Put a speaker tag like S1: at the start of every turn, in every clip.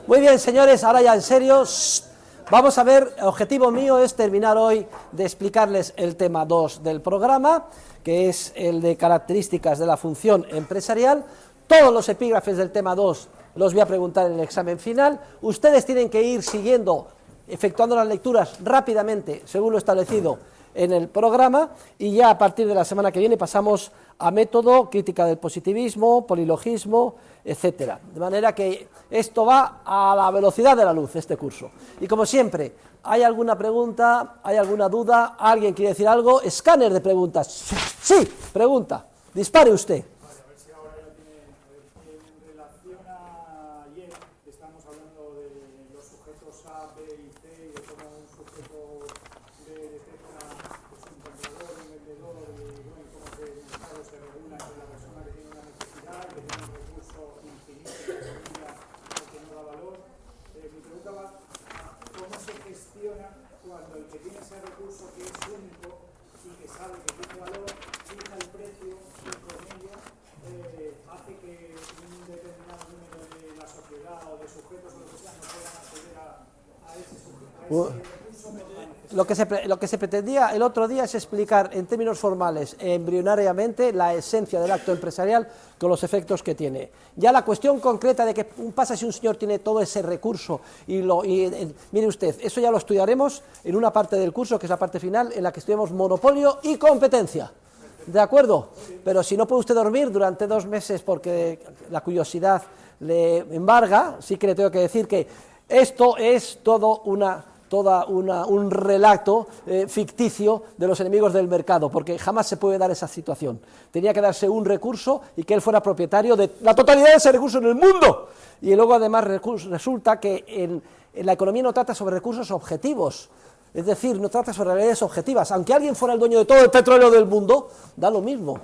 S1: Muy bien, señores, ahora ya en serio, vamos a ver, el objetivo mío es terminar hoy de explicarles el tema 2 del programa, que es el de características de la función empresarial. Todos los epígrafes del tema 2 los voy a preguntar en el examen final. Ustedes tienen que ir siguiendo, efectuando las lecturas rápidamente, según lo establecido en el programa, y ya a partir de la semana que viene pasamos a método, crítica del positivismo, polilogismo, etcétera. De manera que esto va a la velocidad de la luz, este curso. Y como siempre, ¿hay alguna pregunta? ¿Hay alguna duda? ¿Alguien quiere decir algo? Escáner de preguntas. Sí, pregunta. Dispare usted.
S2: Vale, a ver si ahora ya tiene, en relación a ayer, estamos hablando de los sujetos A, B y C, y de cómo un sujeto B detecta un comprador, un vendedor, y bueno, cómo se regula entre la persona que tiene una necesidad, que tiene un recurso infinito, que no da valor. Mi pregunta va a cómo se gestiona cuando el que tiene ese recurso que es único y que sabe que tiene valor, fija el precio y con ello hace que un determinado número de la sociedad o de sujetos o lo que sea no puedan acceder a ese sujeto, a ese recurso por la necesidad.
S1: Lo que se pretendía el otro día es explicar en términos formales, embrionariamente, la esencia del acto empresarial con los efectos que tiene. Ya la cuestión concreta de qué pasa si un señor tiene todo ese recurso mire usted, eso ya lo estudiaremos en una parte del curso, que es la parte final, en la que estudiamos monopolio y competencia. ¿De acuerdo? Pero si no puede usted dormir durante 2 meses porque la curiosidad le embarga, sí que le tengo que decir que esto es todo un relato ficticio de los enemigos del mercado, porque jamás se puede dar esa situación. Tenía que darse un recurso y que él fuera propietario de la totalidad de ese recurso en el mundo. Y luego además resulta que en la economía no trata sobre recursos objetivos, es decir, no trata sobre realidades objetivas. Aunque alguien fuera el dueño de todo el petróleo del mundo, da lo mismo.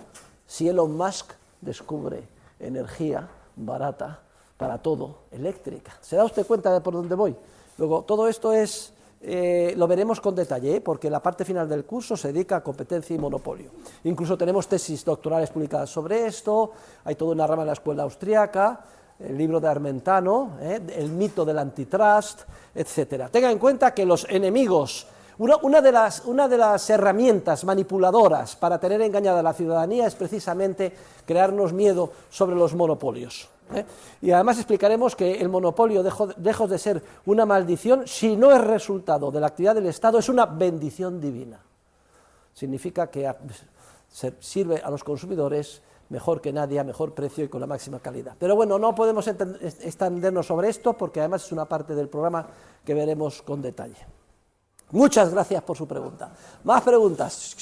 S1: Si Elon Musk descubre energía barata para todo, eléctrica. ¿Se da usted cuenta de por dónde voy? Luego, todo esto lo veremos con detalle, porque la parte final del curso se dedica a competencia y monopolio. Incluso tenemos tesis doctorales publicadas sobre esto, hay toda una rama en la escuela austriaca, el libro de Armentano, el mito del antitrust, etcétera. Tenga en cuenta que los enemigos, una de las herramientas manipuladoras para tener engañada a la ciudadanía es precisamente crearnos miedo sobre los monopolios. Y además explicaremos que el monopolio, lejos de ser una maldición, si no es resultado de la actividad del Estado, es una bendición divina. Significa que sirve a los consumidores mejor que nadie, a mejor precio y con la máxima calidad. Pero bueno, no podemos extendernos sobre esto, porque además es una parte del programa que veremos con detalle. Muchas gracias por su pregunta. ¿Más preguntas?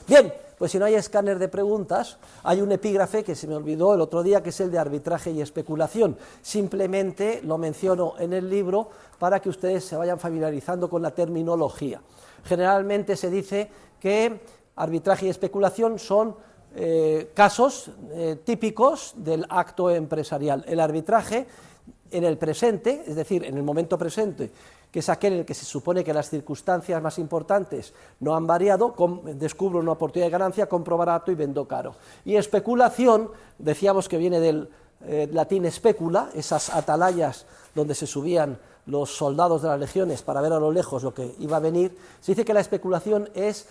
S1: Bien, pues si no hay escáner de preguntas, hay un epígrafe que se me olvidó el otro día, que es el de arbitraje y especulación. Simplemente lo menciono en el libro para que ustedes se vayan familiarizando con la terminología. Generalmente se dice que arbitraje y especulación son casos típicos del acto empresarial. El arbitraje en el presente, es decir, en el momento presente, que es aquel en el que se supone que las circunstancias más importantes no han variado, descubro una oportunidad de ganancia, compro barato y vendo caro. Y especulación, decíamos que viene del latín specula, esas atalayas donde se subían los soldados de las legiones para ver a lo lejos lo que iba a venir. Se dice que la especulación es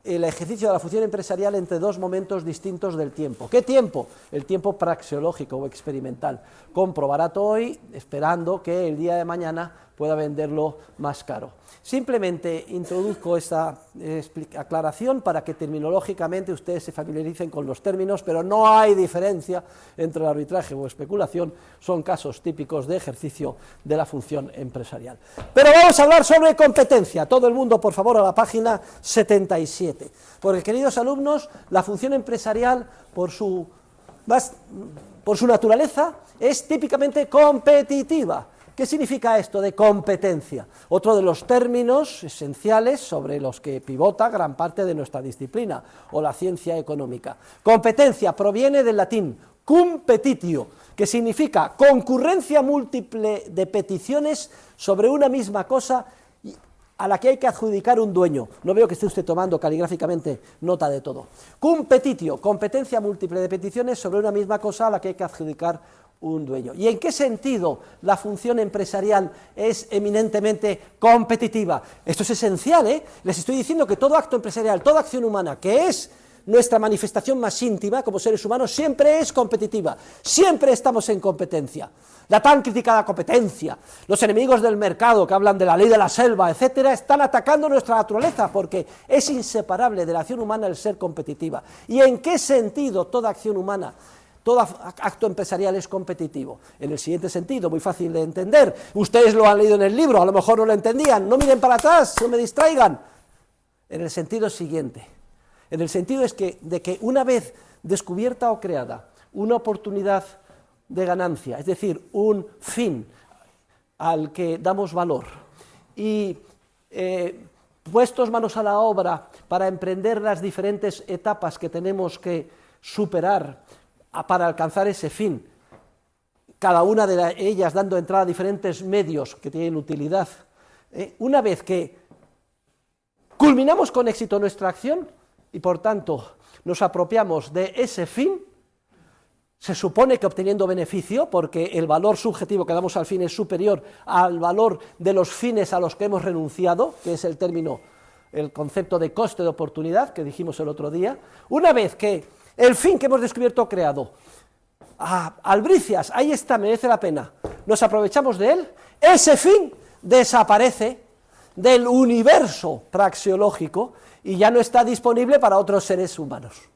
S1: el ejercicio de la función empresarial entre 2 momentos distintos del tiempo. ¿Qué tiempo? El tiempo praxeológico o experimental. Compro barato hoy, esperando que el día de mañana pueda venderlo más caro. Simplemente introduzco esta aclaración para que terminológicamente ustedes se familiaricen con los términos, pero no hay diferencia entre el arbitraje o especulación, son casos típicos de ejercicio de la función empresarial. Pero vamos a hablar sobre competencia. Todo el mundo, por favor, a la página 77. Porque, queridos alumnos, la función empresarial, por su naturaleza, es típicamente competitiva. ¿Qué significa esto de competencia? Otro de los términos esenciales sobre los que pivota gran parte de nuestra disciplina, o la ciencia económica. Competencia proviene del latín cum petitio, que significa concurrencia múltiple de peticiones sobre una misma cosa a la que hay que adjudicar un dueño. No veo que esté usted tomando caligráficamente nota de todo. Cum petitio, competencia múltiple de peticiones sobre una misma cosa a la que hay que adjudicar un dueño. ¿Y en qué sentido la función empresarial es eminentemente competitiva? Esto es esencial, ¿eh? Les estoy diciendo que todo acto empresarial, toda acción humana, que es nuestra manifestación más íntima como seres humanos, siempre es competitiva, siempre estamos en competencia. La tan criticada competencia, los enemigos del mercado que hablan de la ley de la selva, etcétera, están atacando nuestra naturaleza porque es inseparable de la acción humana el ser competitiva. ¿Y en qué sentido toda acción humana, todo acto empresarial es competitivo? En el siguiente sentido, muy fácil de entender. Ustedes lo han leído en el libro, a lo mejor no lo entendían, no miren para atrás, no me distraigan. En el sentido siguiente, en el sentido de que una vez descubierta o creada una oportunidad de ganancia, es decir, un fin al que damos valor, y puestos manos a la obra para emprender las diferentes etapas que tenemos que superar para alcanzar ese fin, cada una de ellas dando entrada a diferentes medios que tienen utilidad, una vez que culminamos con éxito nuestra acción y por tanto nos apropiamos de ese fin, se supone que obteniendo beneficio, porque el valor subjetivo que damos al fin es superior al valor de los fines a los que hemos renunciado, que es el concepto de coste de oportunidad que dijimos el otro día. Una vez que el fin que hemos descubierto o creado, albricias, ahí está, merece la pena, nos aprovechamos de él, ese fin desaparece del universo praxeológico y ya no está disponible para otros seres humanos.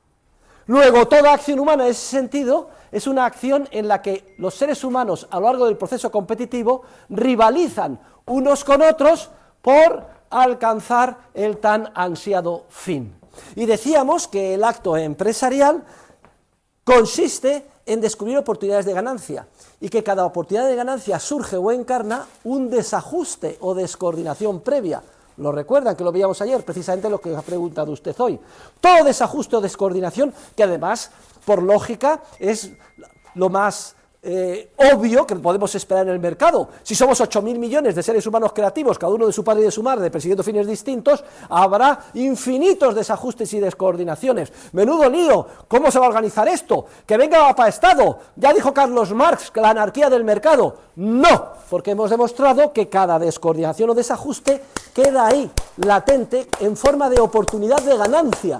S1: Luego, toda acción humana en ese sentido es una acción en la que los seres humanos a lo largo del proceso competitivo rivalizan unos con otros por alcanzar el tan ansiado fin. Y decíamos que el acto empresarial consiste en descubrir oportunidades de ganancia y que cada oportunidad de ganancia surge o encarna un desajuste o descoordinación previa. ¿Lo recuerdan? Que lo veíamos ayer, precisamente lo que ha preguntado usted hoy. Todo desajuste o descoordinación, que además, por lógica, es lo más obvio que podemos esperar en el mercado. Si somos 8.000 millones de seres humanos creativos, cada uno de su padre y de su madre, persiguiendo fines distintos, habrá infinitos desajustes y descoordinaciones. Menudo lío, ¿cómo se va a organizar esto? Que venga Papá Estado, ya dijo Carlos Marx que la anarquía del mercado. No, porque hemos demostrado que cada descoordinación o desajuste queda ahí, latente, en forma de oportunidad de ganancia,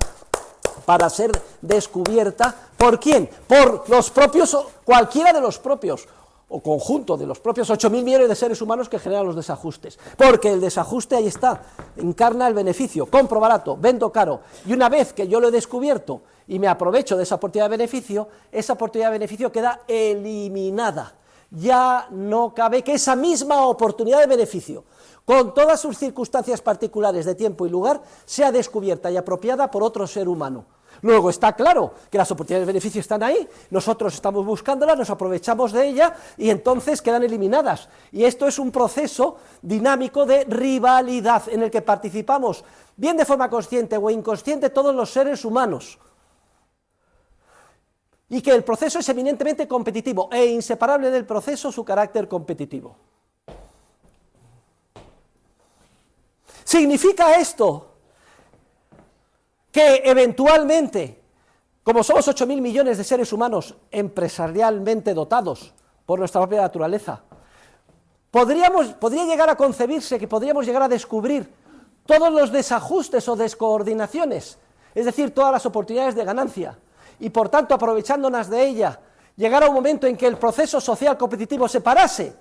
S1: para ser descubierta, ¿por quién? Por los propios, cualquiera de los propios, o conjunto de los propios 8.000 millones de seres humanos que generan los desajustes, porque el desajuste ahí está, encarna el beneficio, compro barato, vendo caro, y una vez que yo lo he descubierto y me aprovecho de esa oportunidad de beneficio, esa oportunidad de beneficio queda eliminada, ya no cabe que esa misma oportunidad de beneficio, con todas sus circunstancias particulares de tiempo y lugar, sea descubierta y apropiada por otro ser humano. Luego está claro que las oportunidades de beneficio están ahí, nosotros estamos buscándolas, nos aprovechamos de ella y entonces quedan eliminadas. Y esto es un proceso dinámico de rivalidad en el que participamos, bien de forma consciente o inconsciente, todos los seres humanos. Y que el proceso es eminentemente competitivo e inseparable del proceso su carácter competitivo. ¿Significa esto que eventualmente, como somos 8.000 millones de seres humanos empresarialmente dotados por nuestra propia naturaleza, podría llegar a concebirse que podríamos llegar a descubrir todos los desajustes o descoordinaciones, es decir, todas las oportunidades de ganancia, y por tanto, aprovechándonos de ella, llegar a un momento en que el proceso social competitivo se parase,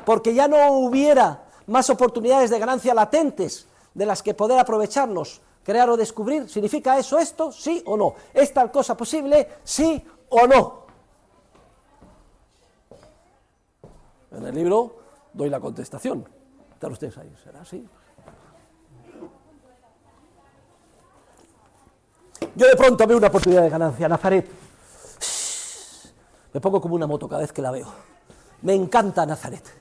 S1: porque ya no hubiera más oportunidades de ganancia latentes de las que poder aprovecharnos, crear o descubrir? ¿Significa eso esto? ¿Sí o no? ¿Es tal cosa posible? ¿Sí o no? En el libro doy la contestación. ¿Están ustedes ahí? ¿Será así? Yo de pronto veo una oportunidad de ganancia. Nazaret. Me pongo como una moto cada vez que la veo. Me encanta Nazaret.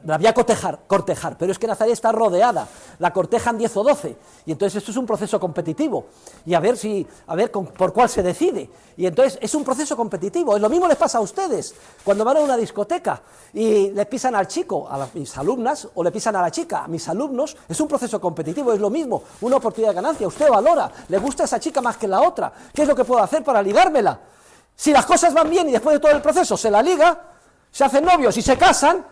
S1: La voy a cortejar, pero es que Nazaret está rodeada, la cortejan 10 o 12, y entonces esto es un proceso competitivo, y a ver por cuál se decide, y entonces es un proceso competitivo. Lo mismo les pasa a ustedes, cuando van a una discoteca, y le pisan al chico, mis alumnas, o le pisan a la chica, a mis alumnos, es un proceso competitivo, es lo mismo, una oportunidad de ganancia, usted valora, le gusta a esa chica más que la otra, ¿qué es lo que puedo hacer para ligármela? Si las cosas van bien y después de todo el proceso se la liga, se hacen novios y se casan,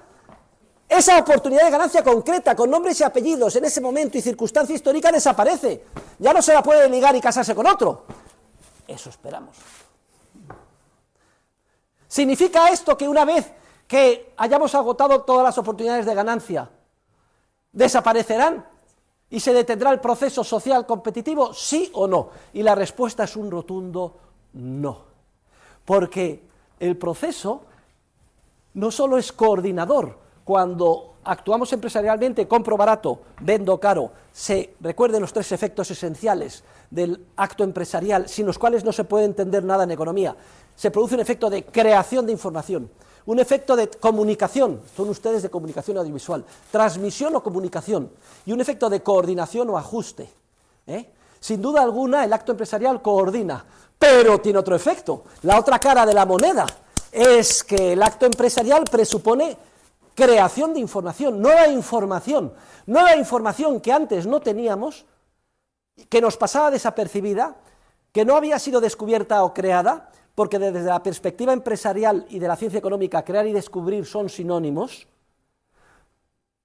S1: esa oportunidad de ganancia concreta, con nombres y apellidos, en ese momento y circunstancia histórica desaparece. Ya no se la puede ligar y casarse con otro. Eso esperamos. ¿Significa esto que una vez que hayamos agotado todas las oportunidades de ganancia, desaparecerán y se detendrá el proceso social competitivo? ¿Sí o no? Y la respuesta es un rotundo no. Porque el proceso no solo es coordinador. Cuando actuamos empresarialmente, compro barato, vendo caro, se recuerden los tres efectos esenciales del acto empresarial, sin los cuales no se puede entender nada en economía. Se produce un efecto de creación de información, un efecto de comunicación, son ustedes de comunicación audiovisual, transmisión o comunicación, y un efecto de coordinación o ajuste. Sin duda alguna, el acto empresarial coordina, pero tiene otro efecto. La otra cara de la moneda es que el acto empresarial presupone creación de información, nueva información que antes no teníamos, que nos pasaba desapercibida, que no había sido descubierta o creada, porque desde la perspectiva empresarial y de la ciencia económica, crear y descubrir son sinónimos.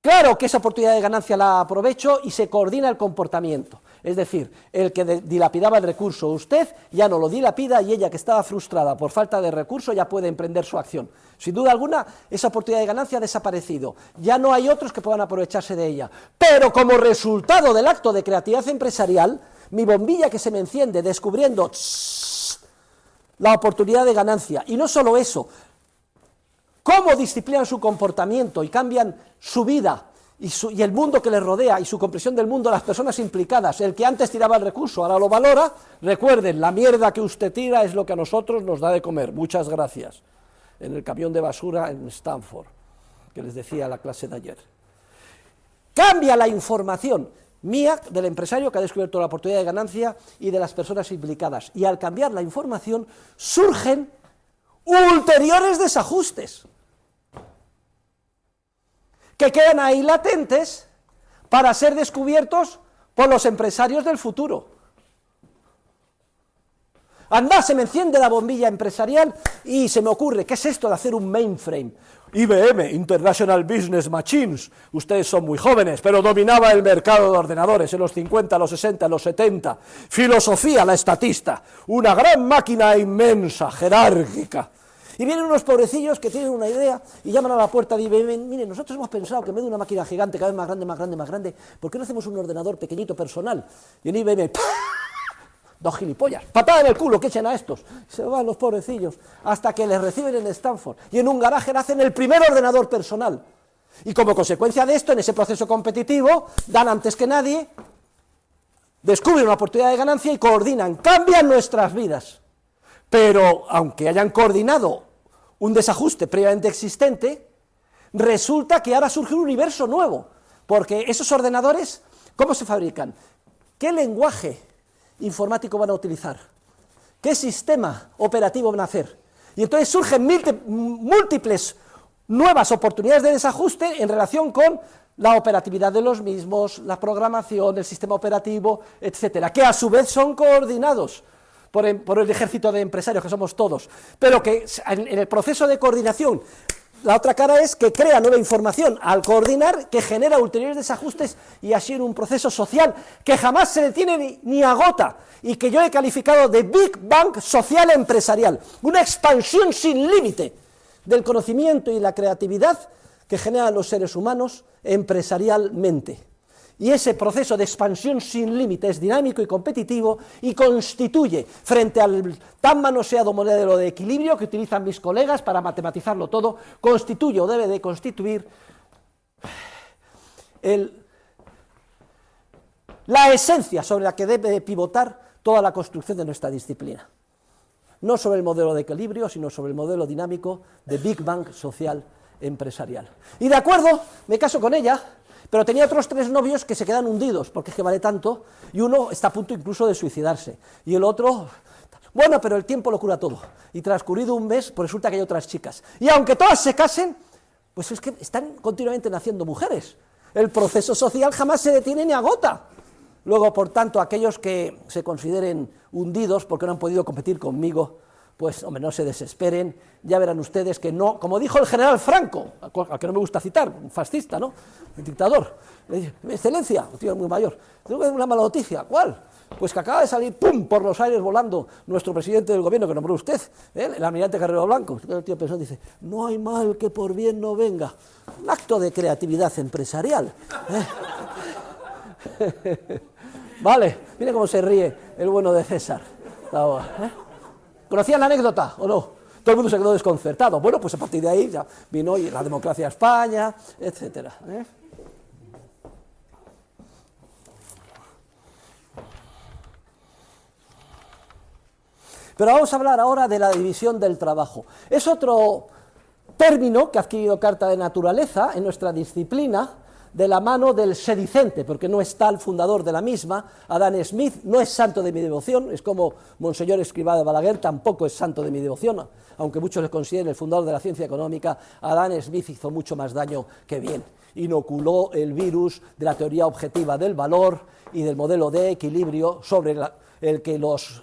S1: Claro que esa oportunidad de ganancia la aprovecho y se coordina el comportamiento, es decir, el que dilapidaba el recurso, usted ya no lo dilapida y ella que estaba frustrada por falta de recurso ya puede emprender su acción. Sin duda alguna, esa oportunidad de ganancia ha desaparecido, ya no hay otros que puedan aprovecharse de ella, pero como resultado del acto de creatividad empresarial, mi bombilla que se me enciende descubriendo la oportunidad de ganancia, y no solo eso, cómo disciplinan su comportamiento y cambian su vida y el mundo que les rodea y su comprensión del mundo, las personas implicadas. El que antes tiraba el recurso ahora lo valora. Recuerden, la mierda que usted tira es lo que a nosotros nos da de comer. Muchas gracias. En el camión de basura en Stanford, que les decía la clase de ayer. Cambia la información mía, del empresario que ha descubierto la oportunidad de ganancia, y de las personas implicadas. Y al cambiar la información surgen ulteriores desajustes que quedan ahí latentes para ser descubiertos por los empresarios del futuro. Anda, se me enciende la bombilla empresarial y se me ocurre, ¿qué es esto de hacer un mainframe? IBM, International Business Machines, ustedes son muy jóvenes, pero dominaba el mercado de ordenadores en los 50, los 60, los 70, filosofía, la estatista, una gran máquina inmensa, jerárquica. Y vienen unos pobrecillos que tienen una idea y llaman a la puerta de IBM, miren, nosotros hemos pensado que en vez de una máquina gigante, cada vez más grande, más grande, más grande, ¿por qué no hacemos un ordenador pequeñito personal? Y en IBM, ¡pah! Dos gilipollas, patada en el culo, que echen a estos. Se van los pobrecillos, hasta que les reciben en Stanford, y en un garaje hacen el primer ordenador personal. Y como consecuencia de esto, en ese proceso competitivo, dan antes que nadie, descubren una oportunidad de ganancia y coordinan, cambian nuestras vidas. Pero, aunque hayan coordinado un desajuste previamente existente, resulta que ahora surge un universo nuevo, porque esos ordenadores, ¿cómo se fabrican? ¿Qué lenguaje informático van a utilizar? ¿Qué sistema operativo van a hacer? Y entonces surgen múltiples nuevas oportunidades de desajuste en relación con la operatividad de los mismos, la programación, el sistema operativo, etcétera, que a su vez son coordinados por el ejército de empresarios que somos todos, pero que en el proceso de coordinación, la otra cara es que crea nueva información al coordinar, que genera ulteriores desajustes y así en un proceso social que jamás se detiene ni agota, y que yo he calificado de Big Bang social empresarial, una expansión sin límite del conocimiento y la creatividad que generan los seres humanos empresarialmente. Y ese proceso de expansión sin límite es dinámico y competitivo y constituye, frente al tan manoseado modelo de equilibrio que utilizan mis colegas para matematizarlo todo, constituye o debe de constituir la esencia sobre la que debe de pivotar toda la construcción de nuestra disciplina. No sobre el modelo de equilibrio, sino sobre el modelo dinámico de Big Bang social empresarial. Y de acuerdo, me caso con ella, pero tenía otros 3 novios que se quedan hundidos, porque es que vale tanto, y uno está a punto incluso de suicidarse, y el otro, bueno, pero el tiempo lo cura todo, y transcurrido un mes, pues resulta que hay otras chicas, y aunque todas se casen, pues es que están continuamente naciendo mujeres, el proceso social jamás se detiene ni agota. Luego, por tanto, aquellos que se consideren hundidos porque no han podido competir conmigo, pues, hombre, no se desesperen, ya verán ustedes que no, como dijo el general Franco, al que no me gusta citar, un fascista, ¿no?, un dictador, le dice: excelencia, un tío muy mayor, tengo una mala noticia. ¿Cuál? Pues que acaba de salir, ¡pum!, por los aires volando nuestro presidente del gobierno que nombró usted, el almirante Carrero Blanco. El tío pensó, dice: no hay mal que por bien no venga. Un acto de creatividad empresarial. Vale, mire cómo se ríe el bueno de César. ¿Conocían la anécdota o no? Todo el mundo se quedó desconcertado. Bueno, pues a partir de ahí ya vino la democracia a España, etcétera. Pero vamos a hablar ahora de la división del trabajo. Es otro término que ha adquirido carta de naturaleza en nuestra disciplina, de la mano del sedicente, porque no está el fundador de la misma, Adam Smith, no es santo de mi devoción, es como Monseñor Escrivá de Balaguer, tampoco es santo de mi devoción, aunque muchos le consideren el fundador de la ciencia económica. Adam Smith hizo mucho más daño que bien, inoculó el virus de la teoría objetiva del valor y del modelo de equilibrio sobre el que los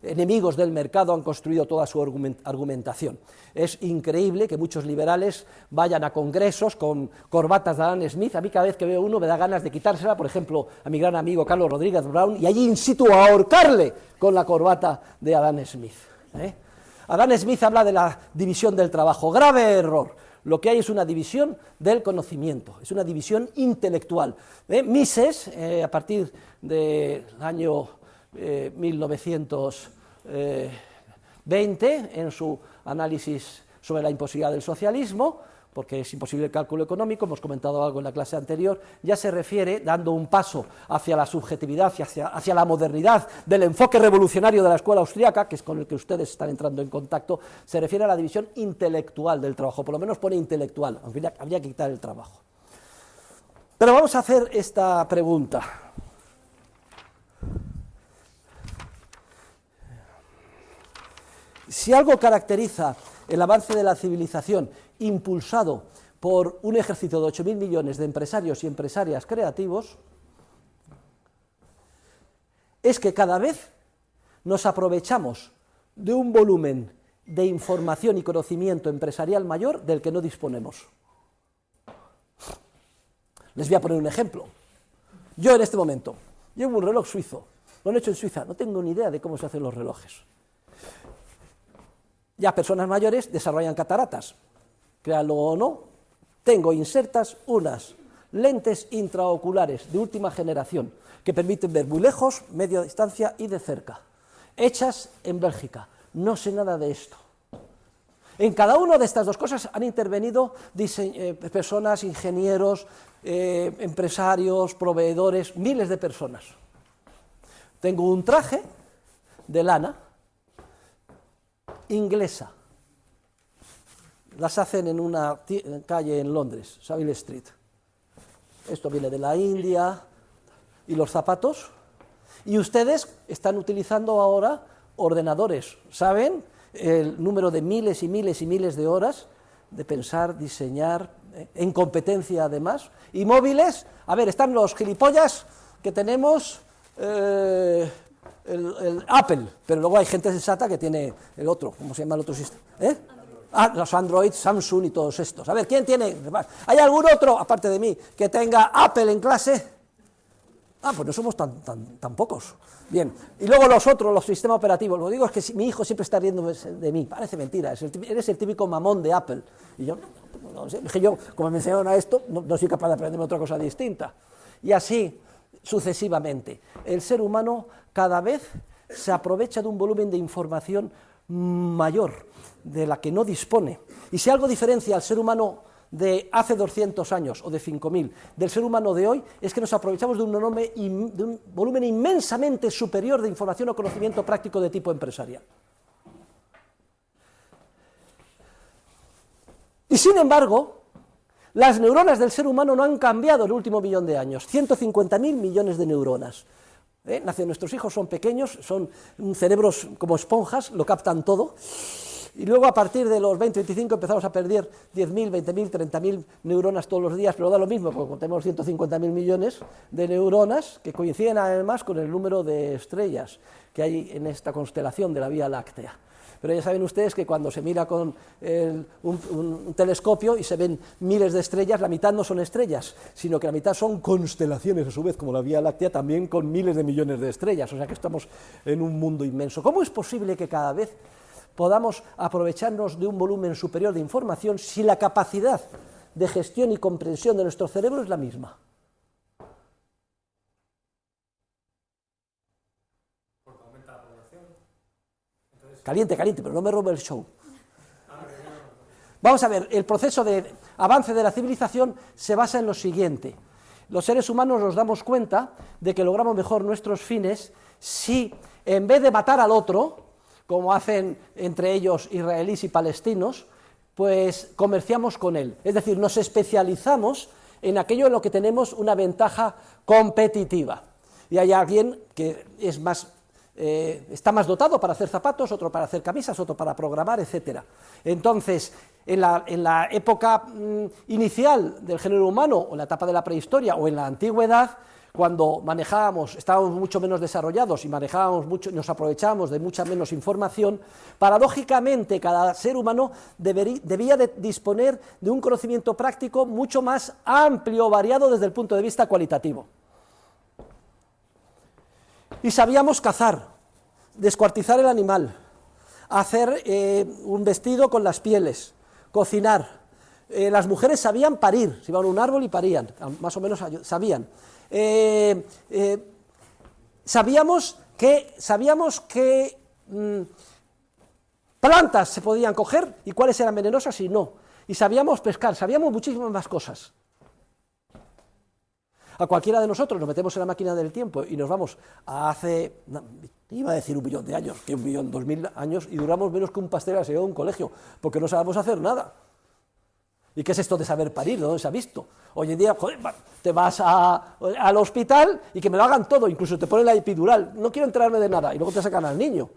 S1: enemigos del mercado han construido toda su argumentación. Es increíble que muchos liberales vayan a congresos con corbatas de Adam Smith. A mí cada vez que veo uno me da ganas de quitársela, por ejemplo, a mi gran amigo Carlos Rodríguez Brown, y allí in situ a ahorcarle con la corbata de Adam Smith. Adam Smith habla de la división del trabajo. Grave error. Lo que hay es una división del conocimiento, es una división intelectual. Mises, a partir del año 1920, en su análisis sobre la imposibilidad del socialismo, porque es imposible el cálculo económico, hemos comentado algo en la clase anterior, ya se refiere, dando un paso hacia la subjetividad y hacia la modernidad del enfoque revolucionario de la escuela austríaca, que es con el que ustedes están entrando en contacto, se refiere a la división intelectual del trabajo, por lo menos pone intelectual, aunque habría que quitar el trabajo. Pero vamos a hacer esta pregunta. Si algo caracteriza el avance de la civilización impulsado por un ejército de 8.000 millones de empresarios y empresarias creativos, es que cada vez nos aprovechamos de un volumen de información y conocimiento empresarial mayor del que no disponemos. Les voy a poner un ejemplo. Yo en este momento llevo un reloj suizo, lo han hecho en Suiza, no tengo ni idea de cómo se hacen los relojes. Ya personas mayores desarrollan cataratas, créanlo o no, tengo insertas unas lentes intraoculares de última generación que permiten ver muy lejos, media distancia y de cerca, hechas en Bélgica. No sé nada de esto. En cada una de estas dos cosas han intervenido personas, ingenieros, empresarios, proveedores, miles de personas. Tengo un traje de lana inglesa, las hacen en una calle en Londres, Savile Street. Esto viene de la India. ¿Y los zapatos? Y ustedes están utilizando ahora ordenadores, ¿saben? El número de miles y miles y miles de horas de pensar, diseñar, en competencia además. Y móviles, a ver, están los gilipollas que tenemos, el Apple, pero luego hay gente sensata que tiene el otro, ¿cómo se llama el otro sistema? Los Android, Samsung y todos estos. A ver, ¿quién tiene? ¿Hay algún otro, aparte de mí, que tenga Apple en clase? Pues no somos tan pocos. Bien, y luego los otros, los sistemas operativos. Lo digo es que mi hijo siempre está riendo de mí, parece mentira, eres el típico mamón de Apple. Y yo, no sé, dije yo, como me enseñaron a esto, no soy capaz de aprenderme otra cosa distinta. Y así sucesivamente. El ser humano cada vez se aprovecha de un volumen de información mayor de la que no dispone. Y si algo diferencia al ser humano de hace 200 años o de 5.000 del ser humano de hoy, es que nos aprovechamos de un volumen inmensamente superior de información o conocimiento práctico de tipo empresarial. Y sin embargo, las neuronas del ser humano no han cambiado el último millón de años, 150.000 millones de neuronas. Nacen nuestros hijos, son pequeños, son cerebros como esponjas, lo captan todo. Y luego a partir de los 20, 25 empezamos a perder 10.000, 20.000, 30.000 neuronas todos los días, pero da lo mismo, porque tenemos 150.000 millones de neuronas que coinciden además con el número de estrellas que hay en esta constelación de la Vía Láctea. pero ya saben ustedes que cuando se mira con un telescopio y se ven miles de estrellas, la mitad no son estrellas, sino que la mitad son constelaciones, a su vez, como la Vía Láctea, también con miles de millones de estrellas, o sea que estamos en un mundo inmenso. ¿Cómo es posible que cada vez podamos aprovecharnos de un volumen superior de información si la capacidad de gestión y comprensión de nuestro cerebro es la misma?
S2: Porque aumenta la población. Entonces...
S1: Caliente, caliente, pero no me robe el show. Vamos a ver, el proceso de avance de la civilización se basa en lo siguiente. Los seres humanos nos damos cuenta de que logramos mejor nuestros fines si, en vez de matar al otro, como hacen entre ellos israelíes y palestinos, pues comerciamos con él. Es decir, nos especializamos en aquello en lo que tenemos una ventaja competitiva. Y hay alguien que es más, está más dotado para hacer zapatos, otro para hacer camisas, otro para programar, etc. Entonces, en la época inicial del género humano, o en la etapa de la prehistoria, o en la antigüedad, cuando estábamos mucho menos desarrollados y nos aprovechábamos de mucha menos información, paradójicamente cada ser humano debía de disponer de un conocimiento práctico mucho más amplio, variado desde el punto de vista cualitativo. Y sabíamos cazar, descuartizar el animal, hacer un vestido con las pieles, cocinar. Las mujeres sabían parir, se iban a un árbol y parían, más o menos sabían. Sabíamos que plantas se podían coger y cuáles eran venenosas y no. Y sabíamos pescar, sabíamos muchísimas más cosas. A cualquiera de nosotros nos metemos en la máquina del tiempo y nos vamos a hace, iba a decir 1 millón de años, que 1.000.000, 2.000 años, y duramos menos que un pastel al salir de un colegio, porque no sabemos hacer nada. ¿Y qué es esto de saber parir? ¿De dónde se ha visto? Hoy en día, joder, te vas al hospital y que me lo hagan todo, incluso te ponen la epidural, no quiero enterarme de nada, y luego te sacan al niño.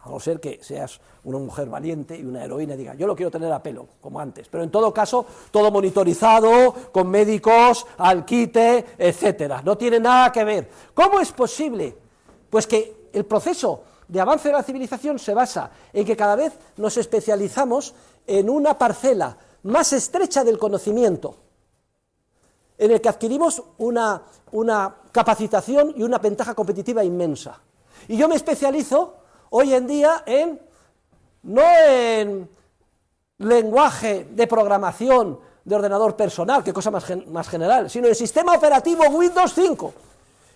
S1: A no ser que seas una mujer valiente y una heroína y diga, yo lo quiero tener a pelo, como antes. Pero en todo caso, todo monitorizado, con médicos, al quite, etcétera. No tiene nada que ver. ¿Cómo es posible? Pues que el proceso de avance de la civilización se basa en que cada vez nos especializamos en una parcela más estrecha del conocimiento, en el que adquirimos una capacitación y una ventaja competitiva inmensa. Y yo me especializo hoy en día no en lenguaje de programación de ordenador personal, qué cosa más general, sino en sistema operativo Windows 5.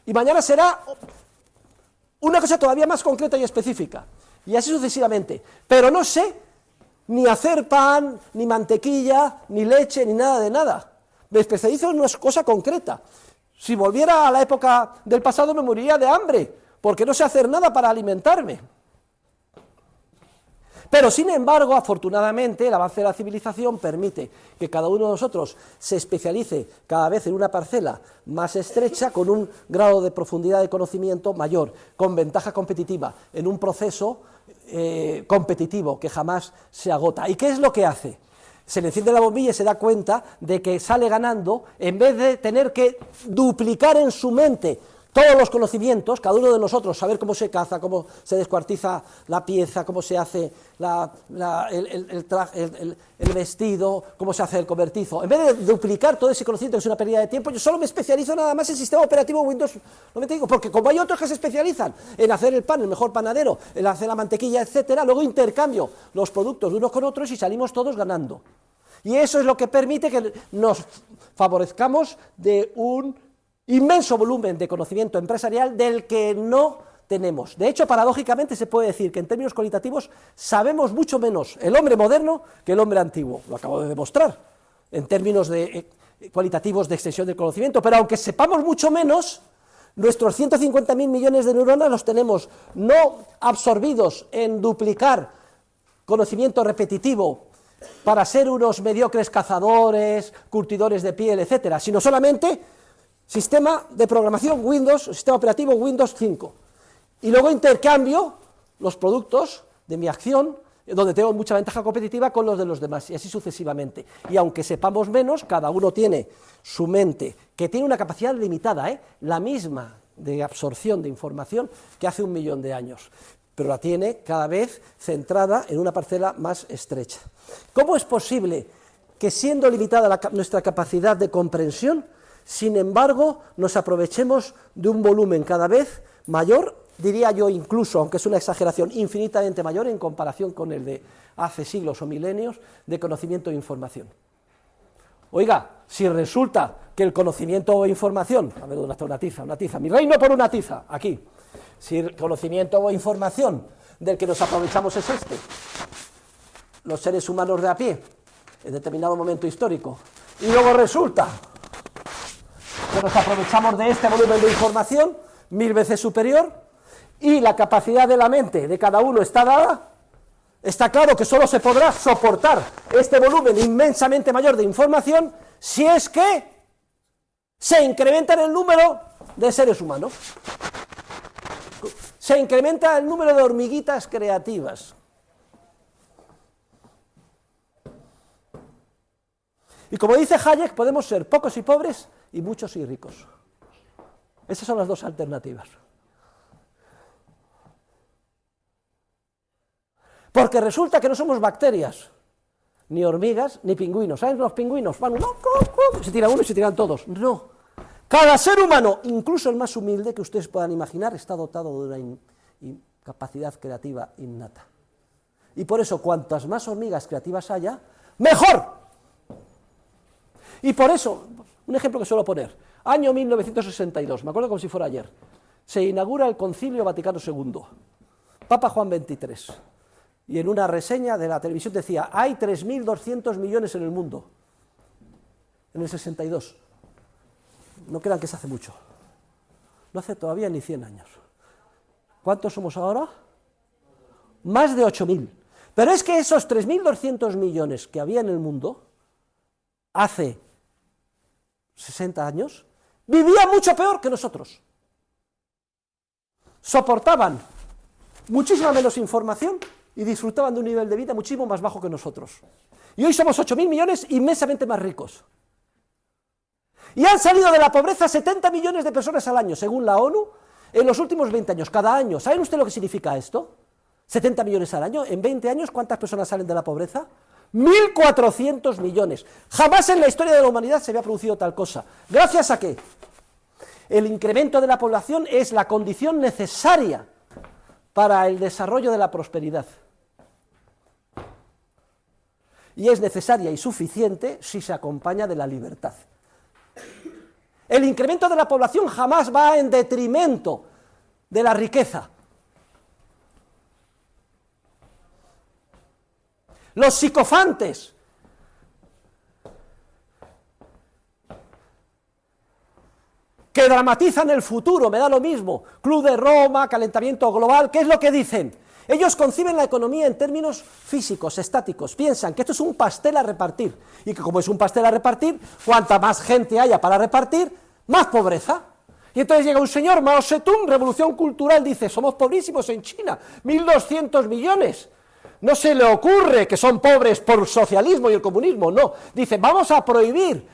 S1: Y mañana será una cosa todavía más concreta y específica. Y así sucesivamente. Pero no sé ni hacer pan, ni mantequilla, ni leche, ni nada de nada. Me especializo en una cosa concreta. Si volviera a la época del pasado me moriría de hambre, porque no sé hacer nada para alimentarme. Pero, sin embargo, afortunadamente, el avance de la civilización permite que cada uno de nosotros se especialice cada vez en una parcela más estrecha, con un grado de profundidad de conocimiento mayor, con ventaja competitiva, en un proceso competitivo que jamás se agota. ¿Y qué es lo que hace? Se le enciende la bombilla y se da cuenta de que sale ganando, en vez de tener que duplicar en su mente todos los conocimientos, cada uno de nosotros, saber cómo se caza, cómo se descuartiza la pieza, cómo se hace el vestido, cómo se hace el cobertizo. En vez de duplicar todo ese conocimiento, que es una pérdida de tiempo, yo solo me especializo nada más en sistema operativo Windows 95, porque como hay otros que se especializan en hacer el pan, el mejor panadero, en hacer la mantequilla, etcétera, luego intercambio los productos de unos con otros y salimos todos ganando. Y eso es lo que permite que nos favorezcamos de un inmenso volumen de conocimiento empresarial del que no tenemos. De hecho, paradójicamente se puede decir que en términos cualitativos sabemos mucho menos el hombre moderno que el hombre antiguo. Lo acabo de demostrar en términos cualitativos de extensión del conocimiento, pero aunque sepamos mucho menos, nuestros 150.000 millones de neuronas los tenemos no absorbidos en duplicar conocimiento repetitivo para ser unos mediocres cazadores, curtidores de piel, etcétera, sino solamente sistema de programación Windows, sistema operativo Windows 5. Y luego intercambio los productos de mi acción, donde tengo mucha ventaja competitiva, con los de los demás, y así sucesivamente. Y aunque sepamos menos, cada uno tiene su mente, que tiene una capacidad limitada, la misma de absorción de información que hace 1 millón de años. pero la tiene cada vez centrada en una parcela más estrecha. ¿Cómo es posible que, siendo limitada nuestra capacidad de comprensión, sin embargo, nos aprovechemos de un volumen cada vez mayor, diría yo incluso, aunque es una exageración, infinitamente mayor en comparación con el de hace siglos o milenios, de conocimiento e información? Oiga, si resulta que el conocimiento o información, a ver, una tiza, mi reino por una tiza, aquí, si el conocimiento o información del que nos aprovechamos es este, los seres humanos de a pie, en determinado momento histórico, y luego resulta que nos aprovechamos de este volumen de información 1000 veces superior, y la capacidad de la mente de cada uno está dada, está claro que solo se podrá soportar este volumen inmensamente mayor de información si es que se incrementa en el número de seres humanos, se incrementa el número de hormiguitas creativas. Y como dice Hayek, podemos ser pocos y pobres y muchos y ricos. Esas son las dos alternativas. Porque resulta que no somos bacterias, ni hormigas, ni pingüinos. ¿Saben los pingüinos? Van uno, se tira uno y se tiran todos. No. Cada ser humano, incluso el más humilde que ustedes puedan imaginar, está dotado de una capacidad creativa innata. Y por eso, cuantas más hormigas creativas haya, ¡mejor! Y por eso, un ejemplo que suelo poner, año 1962, me acuerdo como si fuera ayer, se inaugura el Concilio Vaticano II, Papa Juan XXIII. Y en una reseña de la televisión decía, hay 3.200 millones en el mundo, en el 62. No crean que se hace mucho, no hace todavía ni 100 años. ¿Cuántos somos ahora? Más de 8.000. Pero es que esos 3.200 millones que había en el mundo, hace 60 años, vivían mucho peor que nosotros. Soportaban muchísima menos información y disfrutaban de un nivel de vida muchísimo más bajo que nosotros. Y hoy somos 8.000 millones inmensamente más ricos. Y han salido de la pobreza 70 millones de personas al año, según la ONU, en los últimos 20 años, cada año. ¿Saben ustedes lo que significa esto? 70 millones al año. En 20 años, ¿cuántas personas salen de la pobreza? 1.400 millones. Jamás en la historia de la humanidad se había producido tal cosa. ¿Gracias a qué? El incremento de la población es la condición necesaria para el desarrollo de la prosperidad. Y es necesaria y suficiente si se acompaña de la libertad. El incremento de la población jamás va en detrimento de la riqueza. Los psicofantes que dramatizan el futuro, me da lo mismo, Club de Roma, calentamiento global, ¿qué es lo que dicen? Ellos conciben la economía en términos físicos, estáticos, piensan que esto es un pastel a repartir, y que como es un pastel a repartir, cuanta más gente haya para repartir, más pobreza. Y entonces llega un señor, Mao Zedong, revolución cultural, dice, somos pobrísimos en China, 1.200 millones. No se le ocurre que son pobres por el socialismo y el comunismo, no. Dice, vamos a prohibir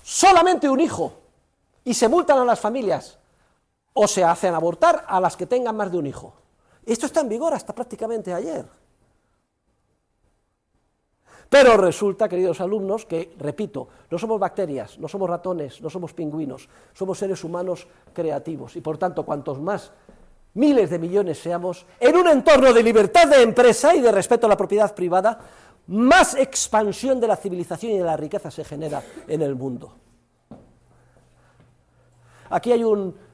S1: solamente un hijo, y se multan a las familias, o se hacen abortar a las que tengan más de un hijo. Esto está en vigor hasta prácticamente ayer. Pero resulta, queridos alumnos, que, repito, no somos bacterias, no somos ratones, no somos pingüinos, somos seres humanos creativos, y por tanto, cuantos más miles de millones seamos, en un entorno de libertad de empresa y de respeto a la propiedad privada, más expansión de la civilización y de la riqueza se genera en el mundo. Aquí hay un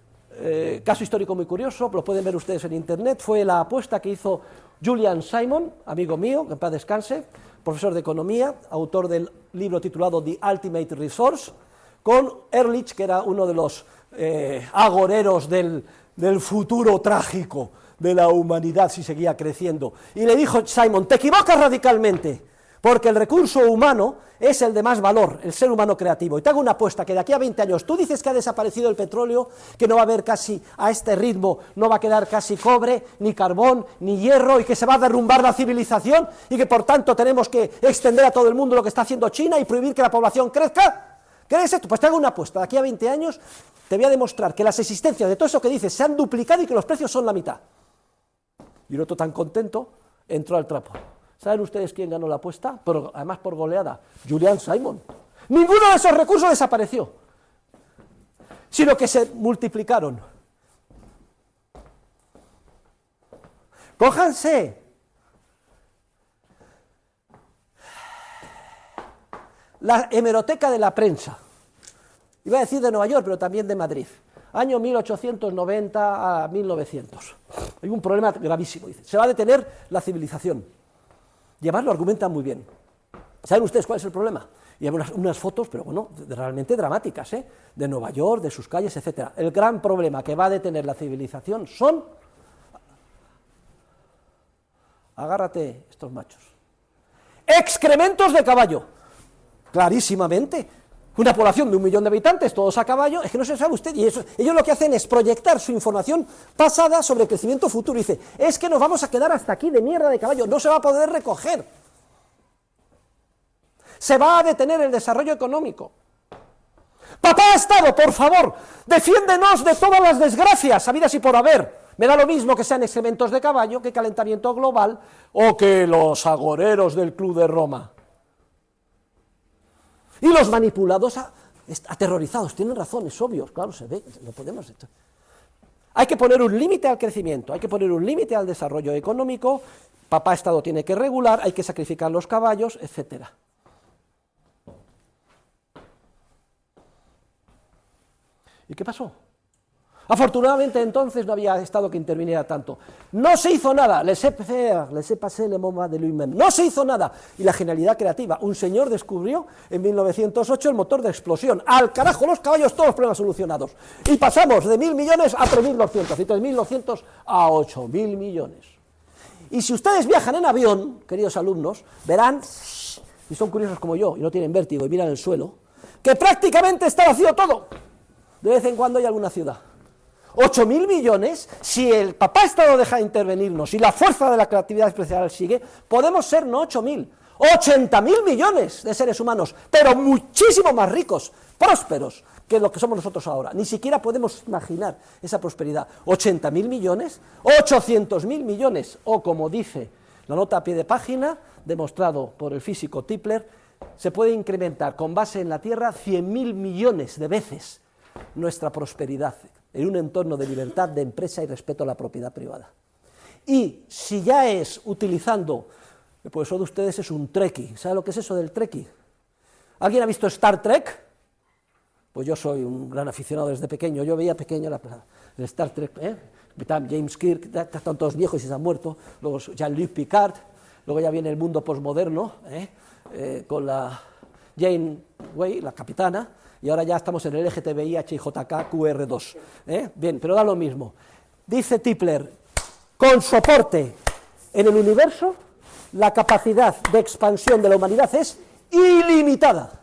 S1: caso histórico muy curioso, lo pueden ver ustedes en internet, fue la apuesta que hizo Julian Simon, amigo mío, que en paz descanse, profesor de economía, autor del libro titulado The Ultimate Resource, con Ehrlich, que era uno de los agoreros del futuro trágico de la humanidad si seguía creciendo. Y le dijo Simon, te equivocas radicalmente, porque el recurso humano es el de más valor, el ser humano creativo. Y te hago una apuesta, que de aquí a 20 años, tú dices que ha desaparecido el petróleo, que no va a haber casi, a este ritmo, no va a quedar casi cobre, ni carbón, ni hierro, y que se va a derrumbar la civilización, y que por tanto tenemos que extender a todo el mundo lo que está haciendo China y prohibir que la población crezca. ¿Crees esto? Pues te hago una apuesta, de aquí a 20 años te voy a demostrar que las existencias de todo eso que dices se han duplicado y que los precios son la mitad. Y el otro tan contento entró al trapo. ¿Saben ustedes quién ganó la apuesta? Pero además por goleada, Julian Simon. Ninguno de esos recursos desapareció, sino que se multiplicaron. Cójanse la hemeroteca de la prensa, iba a decir de Nueva York, pero también de Madrid, año 1890 a 1900. Hay un problema gravísimo, dice, se va a detener la civilización. Y además lo argumentan muy bien. ¿Saben ustedes cuál es el problema? Y hay unas fotos, pero bueno, realmente dramáticas, de Nueva York, de sus calles, etc. El gran problema que va a detener la civilización son, agárrate estos machos, excrementos de caballo. Clarísimamente, una población de 1 millón de habitantes, todos a caballo, es que no se sabe usted, y eso, ellos lo que hacen es proyectar su información pasada sobre el crecimiento futuro, y dice, es que nos vamos a quedar hasta aquí de mierda de caballo, no se va a poder recoger, se va a detener el desarrollo económico. Papá Estado, por favor, defiéndenos de todas las desgracias habidas y por haber. Me da lo mismo que sean excrementos de caballo, que calentamiento global, o que los agoreros del Club de Roma. Y los manipulados aterrorizados, tienen razón, es obvio, claro, se ve, no podemos. Hay que poner un límite al crecimiento, hay que poner un límite al desarrollo económico, papá Estado tiene que regular, hay que sacrificar los caballos, etcétera. ¿Y qué pasó? Afortunadamente entonces no había Estado que interviniera tanto. No se hizo nada, laissez passer le moment de lui-même. No se hizo nada. Y la genialidad creativa, un señor descubrió en 1908 el motor de explosión. Al carajo los caballos, todos los problemas solucionados. Y pasamos de 1.000 millones a 3.200, y 3.200 a 8.000 millones. Y si ustedes viajan en avión, queridos alumnos, verán, y son curiosos como yo, y no tienen vértigo, y miran el suelo, que prácticamente está vacío todo. De vez en cuando hay alguna ciudad. 8.000 millones, si el papá Estado deja de intervenirnos y la fuerza de la creatividad especial sigue, podemos ser no 8.000, 80.000 millones de seres humanos, pero muchísimo más ricos, prósperos, que lo que somos nosotros ahora. Ni siquiera podemos imaginar esa prosperidad. 80.000 millones, 800.000 millones, o como dice la nota a pie de página, demostrado por el físico Tipler, se puede incrementar con base en la Tierra 100.000 millones de veces nuestra prosperidad en un entorno de libertad de empresa y respeto a la propiedad privada. Y si ya es utilizando, pues eso de ustedes es un trekkie. ¿Sabe lo que es eso del trekkie? ¿Alguien ha visto Star Trek? Pues yo soy un gran aficionado desde pequeño, yo veía pequeño el Star Trek, James Kirk, están todos viejos y se han muerto, luego Jean-Luc Picard, luego ya viene el mundo posmoderno, con la Janeway, la capitana, y ahora ya estamos en el LGTBI HIJK QR2. Bien, pero da lo mismo. Dice Tipler, con soporte en el universo, la capacidad de expansión de la humanidad es ilimitada.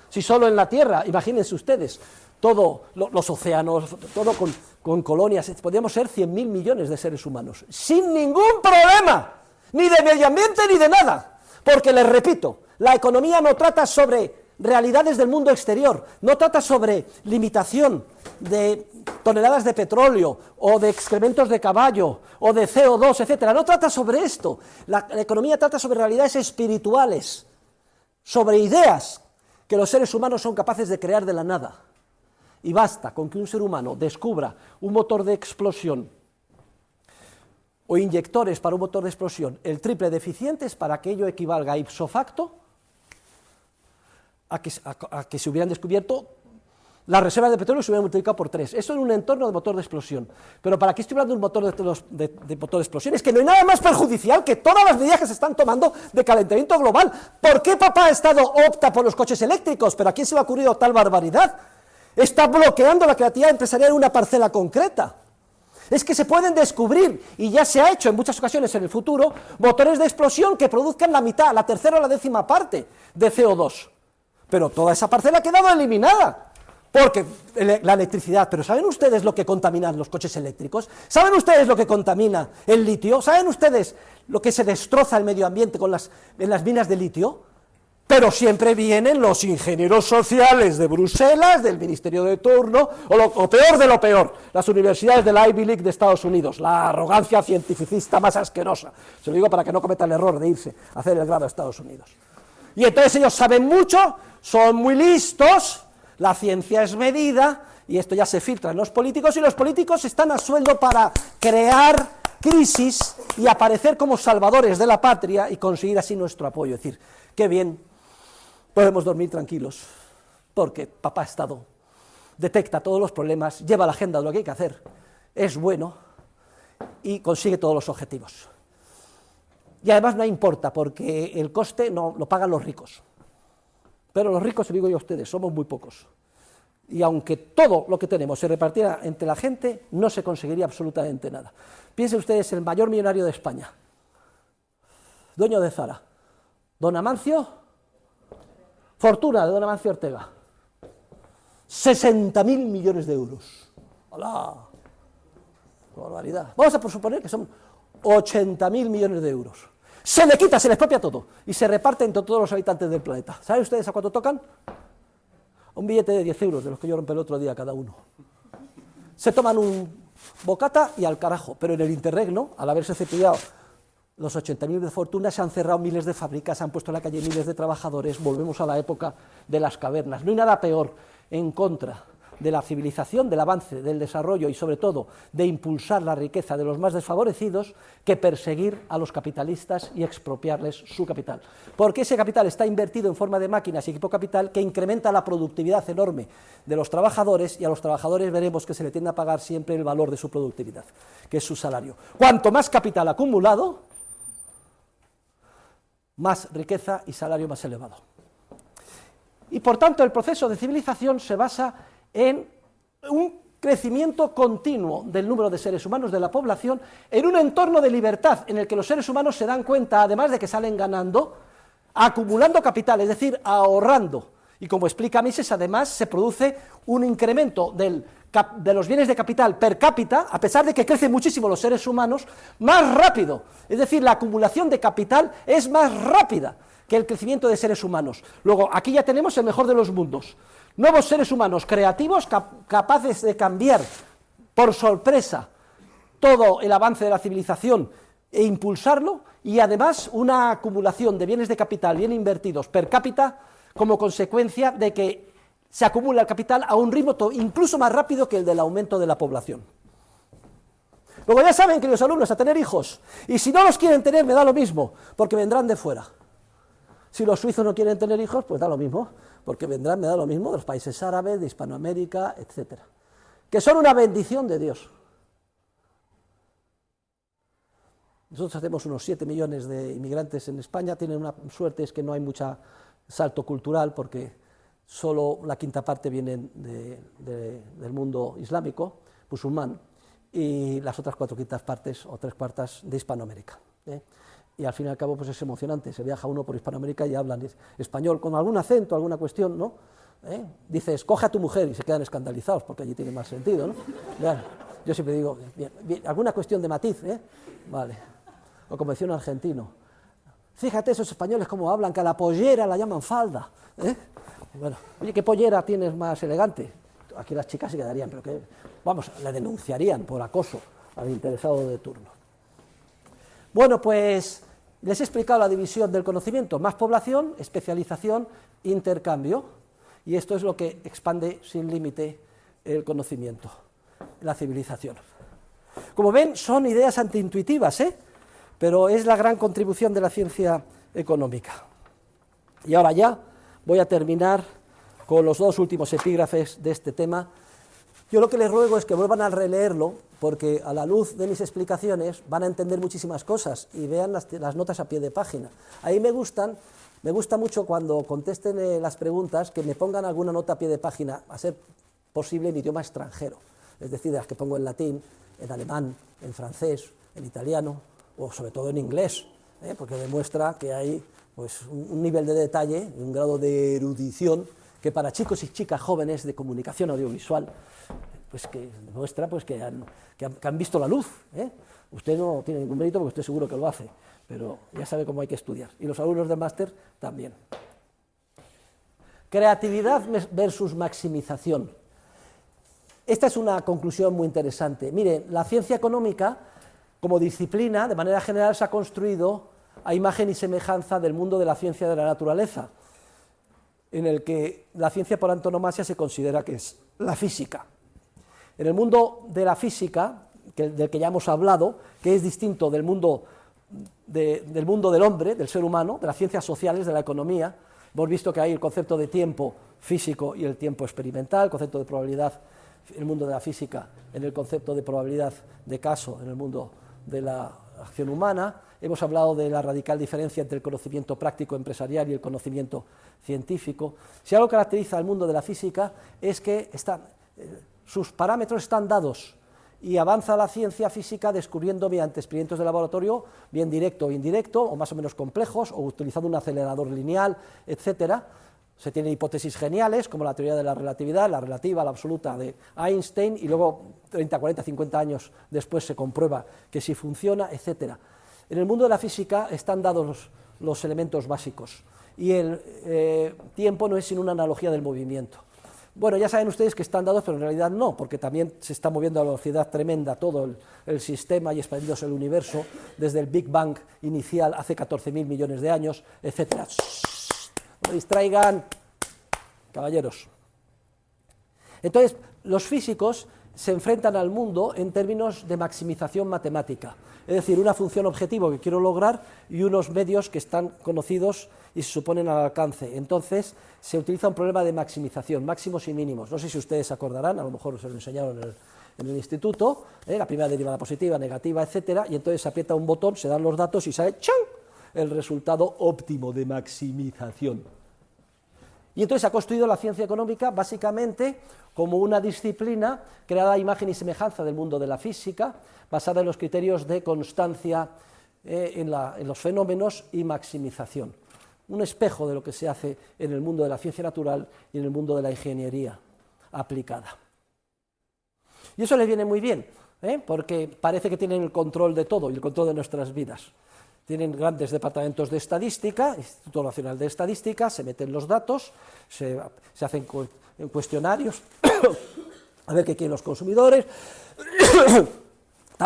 S1: Si solo en la Tierra, imagínense ustedes, todos los océanos, todo con colonias, podríamos ser 100.000 millones de seres humanos, sin ningún problema, ni de medio ambiente ni de nada, porque les repito, la economía no trata sobre realidades del mundo exterior, no trata sobre limitación de toneladas de petróleo, o de excrementos de caballo, o de CO2, etcétera, no trata sobre esto, la economía trata sobre realidades espirituales, sobre ideas que los seres humanos son capaces de crear de la nada, y basta con que un ser humano descubra un motor de explosión, o inyectores para un motor de explosión, el triple de eficientes para que ello equivalga ipso facto a que se hubieran descubierto las reservas de petróleo y se hubieran multiplicado por 3. Eso en un entorno de motor de explosión. Pero ¿para qué estoy hablando de un motor de motor de explosión? Es que no hay nada más perjudicial que todas las medidas que se están tomando de calentamiento global. ¿Por qué papá Estado opta por los coches eléctricos? ¿Pero a quién se le ha ocurrido tal barbaridad? Está bloqueando la creatividad empresarial en una parcela concreta. Es que se pueden descubrir, y ya se ha hecho en muchas ocasiones en el futuro, motores de explosión que produzcan la mitad, la tercera o la décima parte de CO2. Pero toda esa parcela ha quedado eliminada, porque la electricidad, pero ¿saben ustedes lo que contaminan los coches eléctricos? ¿Saben ustedes lo que contamina el litio? ¿Saben ustedes lo que se destroza el medio ambiente en las minas de litio? pero siempre vienen los ingenieros sociales de Bruselas, del ministerio de turno, o peor de lo peor, las universidades de la Ivy League de Estados Unidos, la arrogancia cientificista más asquerosa. Se lo digo para que no cometa el error de irse a hacer el grado a Estados Unidos. Y entonces ellos saben mucho, son muy listos, la ciencia es medida, y esto ya se filtra en los políticos, y los políticos están a sueldo para crear crisis y aparecer como salvadores de la patria y conseguir así nuestro apoyo. Es decir, qué bien, podemos dormir tranquilos, porque papá Estado detecta todos los problemas, lleva la agenda de lo que hay que hacer, es bueno y consigue todos los objetivos. Y además no importa, porque el coste no lo pagan los ricos. Pero los ricos, se lo digo yo a ustedes, somos muy pocos. Y aunque todo lo que tenemos se repartiera entre la gente, no se conseguiría absolutamente nada. Piensen ustedes, el mayor millonario de España, dueño de Zara, don Amancio, fortuna de don Amancio Ortega, 60.000 millones de euros. ¡Hola! ¡Qué barbaridad! Vamos a suponer que son 80.000 millones de euros. Se le quita, se le expropia todo, y se reparte entre todos los habitantes del planeta. ¿Saben ustedes a cuánto tocan? Un billete de 10 euros, de los que yo rompí el otro día cada uno. Se toman un bocata y al carajo, pero en el interregno, al haberse cepillado los 80.000 de fortuna, se han cerrado miles de fábricas, se han puesto en la calle miles de trabajadores, volvemos a la época de las cavernas. No hay nada peor en contra de la civilización, del avance, del desarrollo y sobre todo de impulsar la riqueza de los más desfavorecidos que perseguir a los capitalistas y expropiarles su capital. Porque ese capital está invertido en forma de máquinas y equipo capital que incrementa la productividad enorme de los trabajadores, y a los trabajadores veremos que se le tiende a pagar siempre el valor de su productividad, que es su salario. Cuanto más capital acumulado, más riqueza y salario más elevado. Y por tanto el proceso de civilización se basa en un crecimiento continuo del número de seres humanos de la población en un entorno de libertad en el que los seres humanos se dan cuenta, además de que salen ganando, acumulando capital, es decir, ahorrando. Y como explica Mises, además se produce un incremento de los bienes de capital per cápita, a pesar de que crecen muchísimo los seres humanos, más rápido. Es decir, la acumulación de capital es más rápida que el crecimiento de seres humanos. Luego, aquí ya tenemos el mejor de los mundos. Nuevos seres humanos creativos, capaces de cambiar por sorpresa todo el avance de la civilización e impulsarlo, y además una acumulación de bienes de capital bien invertidos per cápita como consecuencia de que se acumula el capital a un ritmo incluso más rápido que el del aumento de la población. Luego ya saben, queridos alumnos, a tener hijos, y si no los quieren tener me da lo mismo, porque vendrán de fuera. Si los suizos no quieren tener hijos, pues da lo mismo, porque vendrán, me da lo mismo, de los países árabes, de Hispanoamérica, etcétera, que son una bendición de Dios. Nosotros hacemos unos 7 millones de inmigrantes en España, tienen una suerte, es que no hay mucho salto cultural, porque solo la quinta parte vienen del mundo islámico, musulmán, y las otras 4/5 partes, o 3/4, de Hispanoamérica. Y al fin y al cabo pues es emocionante, se viaja uno por Hispanoamérica y hablan español con algún acento, alguna cuestión, ¿no? Dices, coge a tu mujer, y se quedan escandalizados, porque allí tiene más sentido, ¿no? Bien, yo siempre digo, bien, alguna cuestión de matiz, vale, o como decía un argentino, fíjate esos españoles cómo hablan, que a la pollera la llaman falda, Bueno, oye, ¿qué pollera tienes más elegante? Aquí las chicas se quedarían, pero que, vamos, le denunciarían por acoso al interesado de turno. Bueno, pues les he explicado la división del conocimiento: más población, especialización, intercambio, y esto es lo que expande sin límite el conocimiento, la civilización. Como ven, son ideas antiintuitivas, pero es la gran contribución de la ciencia económica. Y ahora ya voy a terminar con los 2 últimos epígrafes de este tema. Yo lo que les ruego es que vuelvan a releerlo, porque a la luz de mis explicaciones van a entender muchísimas cosas, y vean las notas a pie de página. Ahí me gusta mucho cuando contesten las preguntas que me pongan alguna nota a pie de página, a ser posible en idioma extranjero, es decir, de las que pongo en latín, en alemán, en francés, en italiano, o sobre todo en inglés, porque demuestra que hay pues, un nivel de detalle y un grado de erudición que para chicos y chicas jóvenes de comunicación audiovisual, pues que demuestra pues, que han visto la luz. Usted no tiene ningún mérito porque estoy seguro que lo hace, pero ya sabe cómo hay que estudiar, y los alumnos del máster también. Creatividad versus maximización. Esta es una conclusión muy interesante. Mire, la ciencia económica, como disciplina, de manera general se ha construido a imagen y semejanza del mundo de la ciencia de la naturaleza, en el que la ciencia por antonomasia se considera que es la física. En el mundo de la física, del que ya hemos hablado, que es distinto del mundo del hombre, del ser humano, de las ciencias sociales, de la economía, hemos visto que hay el concepto de tiempo físico y el tiempo experimental, el concepto de probabilidad en el mundo de la física, en el concepto de probabilidad de caso en el mundo de la acción humana. Hemos hablado de la radical diferencia entre el conocimiento práctico empresarial y el conocimiento científico. Si algo caracteriza al mundo de la física es que sus parámetros están dados y avanza la ciencia física descubriendo mediante experimentos de laboratorio, bien directo o indirecto, o más o menos complejos, o utilizando un acelerador lineal, etcétera. Se tienen hipótesis geniales, como la teoría de la relatividad, la relativa, la absoluta de Einstein, y luego 30, 40, 50 años después se comprueba que sí funciona, etcétera. En el mundo de la física están dados los elementos básicos, y el tiempo no es sino una analogía del movimiento. Bueno, ya saben ustedes que están dados, pero en realidad no, porque también se está moviendo a velocidad tremenda todo el sistema y expandiéndose el universo desde el Big Bang inicial hace 14.000 millones de años, etcétera. No distraigan, caballeros. Entonces, los físicos se enfrentan al mundo en términos de maximización matemática, es decir, una función objetivo que quiero lograr y unos medios que están conocidos y se suponen al alcance. Entonces, se utiliza un problema de maximización, máximos y mínimos. No sé si ustedes se acordarán, a lo mejor se lo enseñaron en el instituto, la primera derivada positiva, negativa, etcétera, y entonces se aprieta un botón, se dan los datos y sale ¡chan!, el resultado óptimo de maximización. Y entonces se ha construido la ciencia económica básicamente como una disciplina creada a imagen y semejanza del mundo de la física, basada en los criterios de constancia en los fenómenos y maximización. Un espejo de lo que se hace en el mundo de la ciencia natural y en el mundo de la ingeniería aplicada. Y eso les viene muy bien, porque parece que tienen el control de todo y el control de nuestras vidas. Tienen grandes departamentos de estadística, Instituto Nacional de Estadística, se meten los datos, se hacen cuestionarios, a ver qué quieren los consumidores,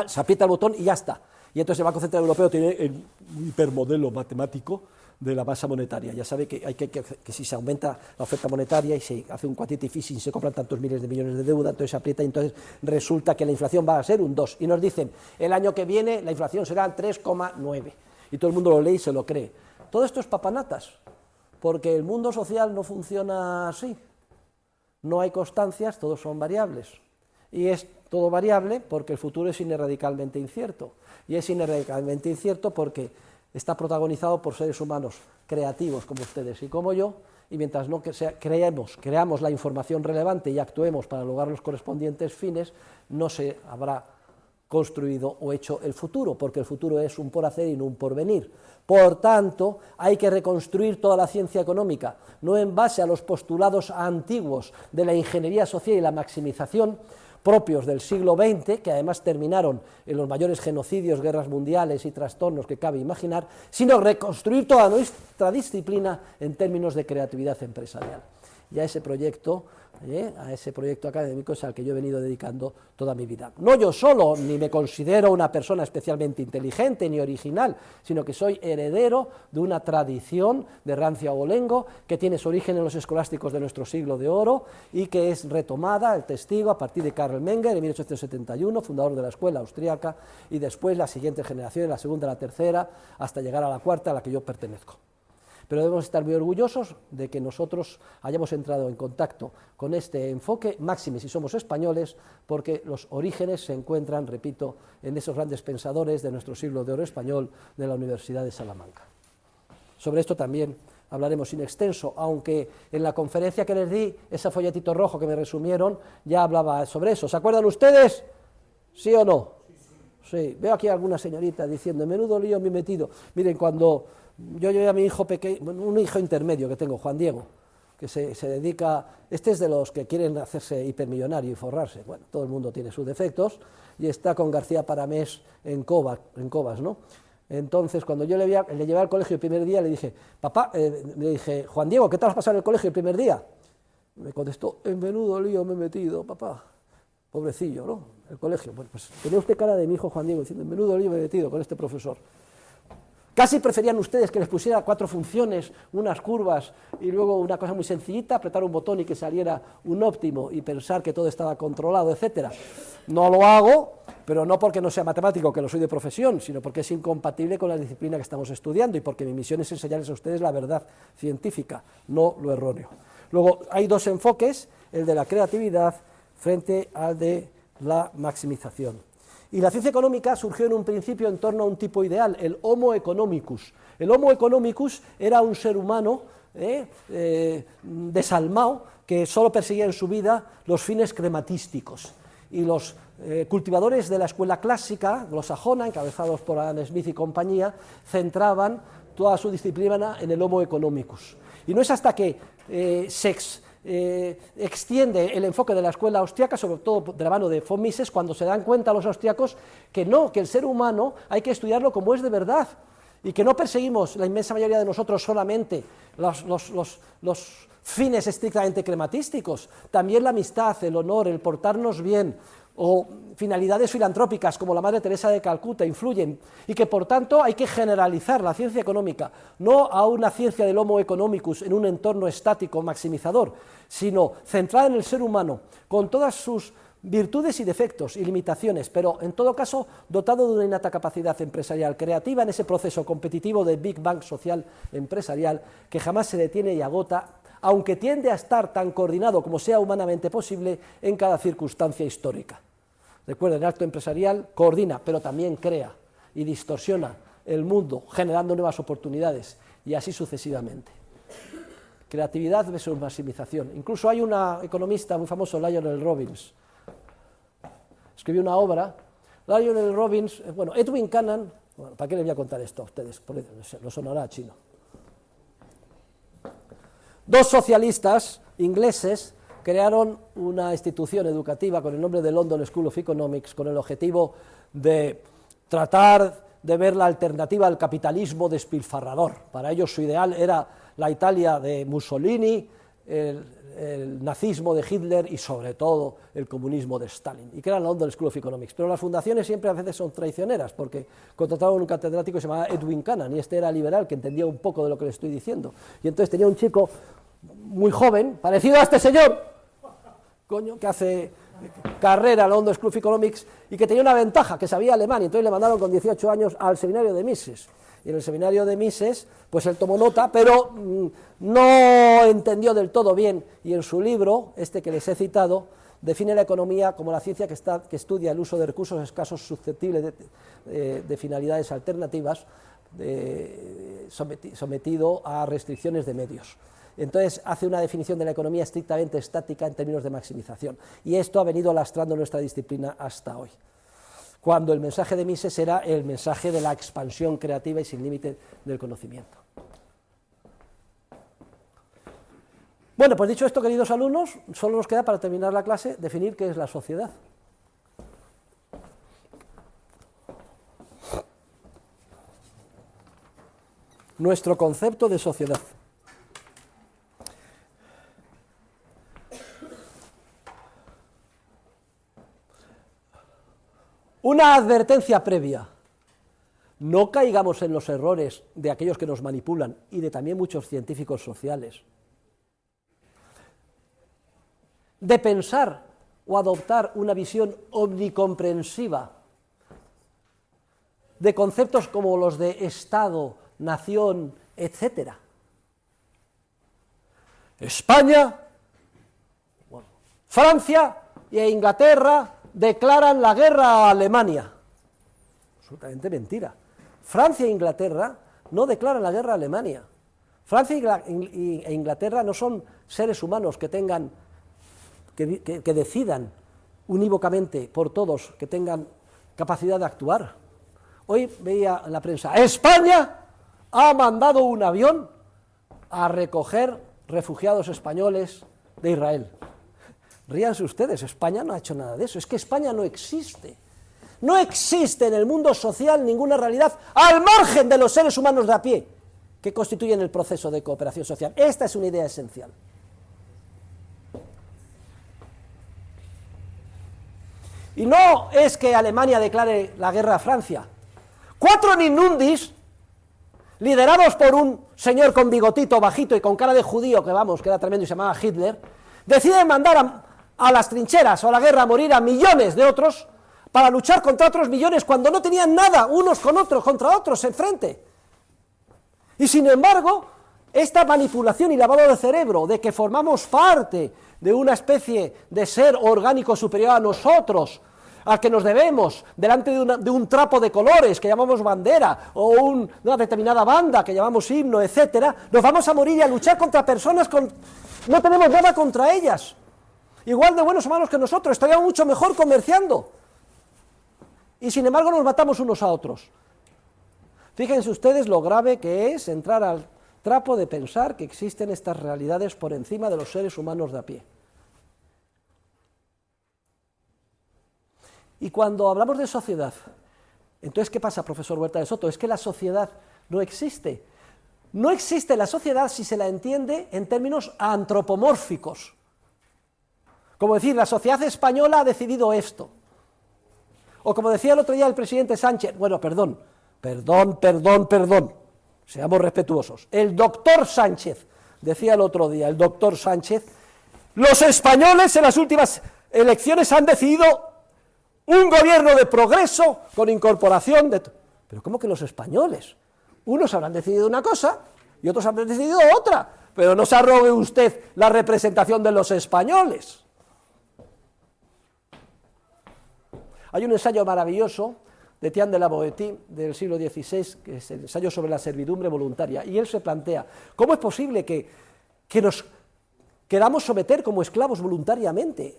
S1: se aprieta el botón y ya está. Y entonces el Banco Central Europeo tiene el hipermodelo matemático de la masa monetaria. Ya sabe que si se aumenta la oferta monetaria y se hace un quantitative easing, se compran tantos miles de millones de deuda, entonces se aprieta y entonces resulta que la inflación va a ser un 2. Y nos dicen, el año que viene la inflación será 3,9. Y todo el mundo lo lee y se lo cree. Todo esto es papanatas, porque el mundo social no funciona así. No hay constancias, todos son variables. Y es todo variable porque el futuro es radicalmente incierto. Y es radicalmente incierto porque está protagonizado por seres humanos creativos como ustedes y como yo, y mientras no creamos la información relevante y actuemos para lograr los correspondientes fines, no se habrá construido o hecho el futuro, porque el futuro es un por hacer y no un porvenir. Por tanto, hay que reconstruir toda la ciencia económica, no en base a los postulados antiguos de la ingeniería social y la maximización propios del siglo XX, que además terminaron en los mayores genocidios, guerras mundiales y trastornos que cabe imaginar, sino reconstruir toda nuestra disciplina en términos de creatividad empresarial. Y a ese proyecto académico es al que yo he venido dedicando toda mi vida. No yo solo, ni me considero una persona especialmente inteligente ni original, sino que soy heredero de una tradición de rancia abolengo que tiene su origen en los escolásticos de nuestro siglo de oro y que es retomada, el testigo, a partir de Karl Menger en 1871, fundador de la escuela austríaca, y después las siguientes generaciones, la segunda, la tercera, hasta llegar a la cuarta, a la que yo pertenezco. Pero debemos estar muy orgullosos de que nosotros hayamos entrado en contacto con este enfoque, máxime si somos españoles, porque los orígenes se encuentran, repito, en esos grandes pensadores de nuestro siglo de oro español de la Universidad de Salamanca. Sobre esto también hablaremos in extenso, aunque en la conferencia que les di, ese folletito rojo que me resumieron, ya hablaba sobre eso. ¿Se acuerdan ustedes? ¿Sí o no? Sí. Veo aquí a alguna señorita diciendo, menudo lío me he metido. Miren, cuando yo a mi hijo pequeño, un hijo intermedio que tengo, Juan Diego, que se dedica, este es de los que quieren hacerse hipermillonario y forrarse, bueno, todo el mundo tiene sus defectos, y está con García Paramés en Cobas, ¿no? Entonces, cuando yo le llevé al colegio el primer día, le dije, papá, le dije, Juan Diego, ¿qué tal has pasado en el colegio el primer día? Me contestó, en menudo lío me he metido, papá. Pobrecillo, ¿no? El colegio. Bueno, pues tenía usted cara de mi hijo Juan Diego diciendo, en menudo lío me he metido con este profesor. Casi preferían ustedes que les pusiera 4 funciones, unas curvas y luego una cosa muy sencillita, apretar un botón y que saliera un óptimo y pensar que todo estaba controlado, etcétera. No lo hago, pero no porque no sea matemático, que lo soy de profesión, sino porque es incompatible con la disciplina que estamos estudiando y porque mi misión es enseñarles a ustedes la verdad científica, no lo erróneo. Luego, hay 2 enfoques, el de la creatividad frente al de la maximización. Y la ciencia económica surgió en un principio en torno a un tipo ideal, el Homo economicus. El Homo economicus era un ser humano desalmado que solo perseguía en su vida los fines crematísticos. Y los cultivadores de la escuela clásica, anglosajona, encabezados por Adam Smith y compañía, centraban toda su disciplina en el Homo economicus. Y no es hasta que extiende el enfoque de la escuela austriaca, sobre todo de la mano de von Mises, cuando se dan cuenta los austriacos que no, que el ser humano hay que estudiarlo como es de verdad, y que no perseguimos, la inmensa mayoría de nosotros, solamente los fines estrictamente crematísticos, también la amistad, el honor, el portarnos bien, o finalidades filantrópicas como la Madre Teresa de Calcuta influyen, y que por tanto hay que generalizar la ciencia económica, no a una ciencia del Homo economicus en un entorno estático maximizador, sino centrada en el ser humano, con todas sus virtudes y defectos y limitaciones, pero en todo caso dotado de una innata capacidad empresarial creativa en ese proceso competitivo de Big Bang social empresarial que jamás se detiene y agota, aunque tiende a estar tan coordinado como sea humanamente posible en cada circunstancia histórica. Recuerden, el acto empresarial coordina, pero también crea y distorsiona el mundo, generando nuevas oportunidades, y así sucesivamente. Creatividad versus maximización. Incluso hay una economista muy famoso, Lionel Robbins, escribió una obra, Lionel Robbins, bueno, Edwin Cannan, bueno, ¿para qué les voy a contar esto a ustedes? Porque lo sonará a chino. 2 socialistas ingleses crearon una institución educativa con el nombre de London School of Economics, con el objetivo de tratar de ver la alternativa al capitalismo despilfarrador. Para ellos su ideal era la Italia de Mussolini, el nazismo de Hitler y sobre todo el comunismo de Stalin, y crearon la London School of Economics. Pero las fundaciones siempre a veces son traicioneras, porque contrataron un catedrático que se llamaba Edwin Cannan, y este era liberal, que entendía un poco de lo que le estoy diciendo, y entonces tenía un chico muy joven, parecido a este señor, coño, que hace carrera en la London School of Economics, y que tenía una ventaja, que sabía alemán, y entonces le mandaron con 18 años al seminario de Mises. Y en el seminario de Mises, pues él tomó nota, pero no entendió del todo bien, y en su libro, este que les he citado, define la economía como la ciencia que estudia el uso de recursos escasos susceptibles de finalidades alternativas, sometido a restricciones de medios. Entonces hace una definición de la economía estrictamente estática en términos de maximización, y esto ha venido lastrando nuestra disciplina hasta hoy, cuando el mensaje de Mises era el mensaje de la expansión creativa y sin límite del conocimiento. Bueno, pues dicho esto, queridos alumnos, solo nos queda para terminar la clase definir qué es la sociedad. Nuestro concepto de sociedad. Una advertencia previa: no caigamos en los errores de aquellos que nos manipulan y de también muchos científicos sociales, de pensar o adoptar una visión omnicomprensiva de conceptos como los de Estado, nación, etc. España, bueno, Francia e Inglaterra declaran la guerra a Alemania. Absolutamente mentira. Francia e Inglaterra no declaran la guerra a Alemania. Francia e Inglaterra no son seres humanos que tengan, que decidan unívocamente por todos, que tengan capacidad de actuar. Hoy veía en la prensa, España ha mandado un avión a recoger refugiados españoles de Israel. Ríanse ustedes, España no ha hecho nada de eso, es que España no existe. No existe en el mundo social ninguna realidad al margen de los seres humanos de a pie que constituyen el proceso de cooperación social. Esta es una idea esencial. Y no es que Alemania declare la guerra a Francia. 4 Ninundis, liderados por un señor con bigotito, bajito y con cara de judío, que vamos, que era tremendo y se llamaba Hitler, deciden mandar a las trincheras o a la guerra a morir a millones de otros para luchar contra otros millones cuando no tenían nada unos con otros, contra otros enfrente. Y sin embargo, esta manipulación y lavado de cerebro de que formamos parte de una especie de ser orgánico superior a nosotros, al que nos debemos, delante de un trapo de colores que llamamos bandera, o una determinada banda que llamamos himno, etcétera, nos vamos a morir y a luchar contra personas no tenemos nada contra ellas, igual de buenos o malos que nosotros, estaríamos mucho mejor comerciando, y sin embargo nos matamos unos a otros. Fíjense ustedes lo grave que es entrar al trapo de pensar que existen estas realidades por encima de los seres humanos de a pie. Y cuando hablamos de sociedad, entonces, ¿qué pasa, profesor Huerta de Soto? Es que la sociedad no existe. No existe la sociedad si se la entiende en términos antropomórficos. Como decir, la sociedad española ha decidido esto. O como decía el otro día el presidente Sánchez, bueno, perdón, seamos respetuosos. El doctor Sánchez, decía el otro día, el doctor Sánchez, los españoles en las últimas elecciones han decidido un gobierno de progreso con incorporación de... Pero ¿cómo que los españoles? Unos habrán decidido una cosa y otros habrán decidido otra, pero no se arrogue usted la representación de los españoles. Hay un ensayo maravilloso de Etienne de la Boétie del siglo XVI, que es el ensayo sobre la servidumbre voluntaria, y él se plantea, ¿cómo es posible que nos queramos someter como esclavos voluntariamente?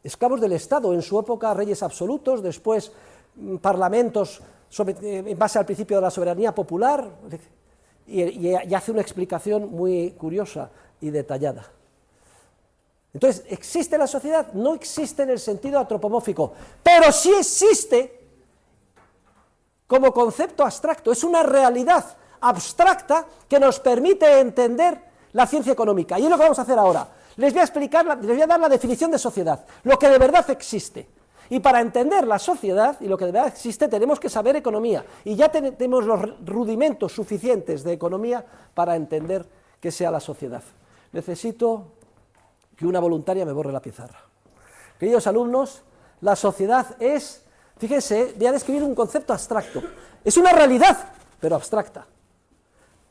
S1: Esclavos del Estado, en su época reyes absolutos, después parlamentos en base al principio de la soberanía popular, y hace una explicación muy curiosa y detallada. Entonces, ¿existe la sociedad? No existe en el sentido antropomórfico, pero sí existe como concepto abstracto, es una realidad abstracta que nos permite entender la ciencia económica, y es lo que vamos a hacer ahora. Les voy a dar la definición de sociedad, lo que de verdad existe. Y para entender la sociedad y lo que de verdad existe tenemos que saber economía. Y ya tenemos los rudimentos suficientes de economía para entender qué sea la sociedad. Necesito que una voluntaria me borre la pizarra. Queridos alumnos, la sociedad es, fíjense, voy a describir un concepto abstracto. Es una realidad, pero abstracta.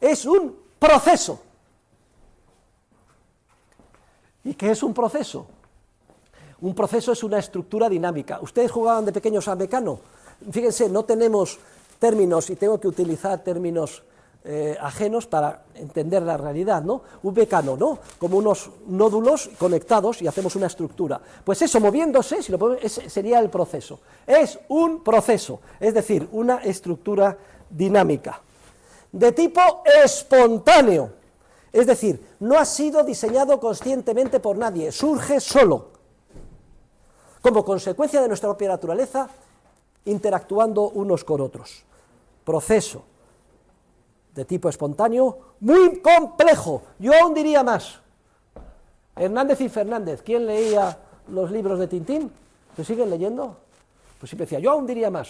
S1: Es un proceso. ¿Y qué es un proceso? Un proceso es una estructura dinámica. Ustedes jugaban de pequeños a Mecano. Fíjense, no tenemos términos y tengo que utilizar términos ajenos para entender la realidad, ¿no? Un Mecano, ¿no? Como unos nódulos conectados y hacemos una estructura. Pues eso, moviéndose, si lo podemos, sería el proceso. Es un proceso, es decir, una estructura dinámica. De tipo espontáneo. Es decir, no ha sido diseñado conscientemente por nadie, surge solo, como consecuencia de nuestra propia naturaleza, interactuando unos con otros. Proceso de tipo espontáneo, muy complejo, yo aún diría más. Hernández y Fernández, ¿quién leía los libros de Tintín? ¿Se siguen leyendo? Pues siempre decía, yo aún diría más.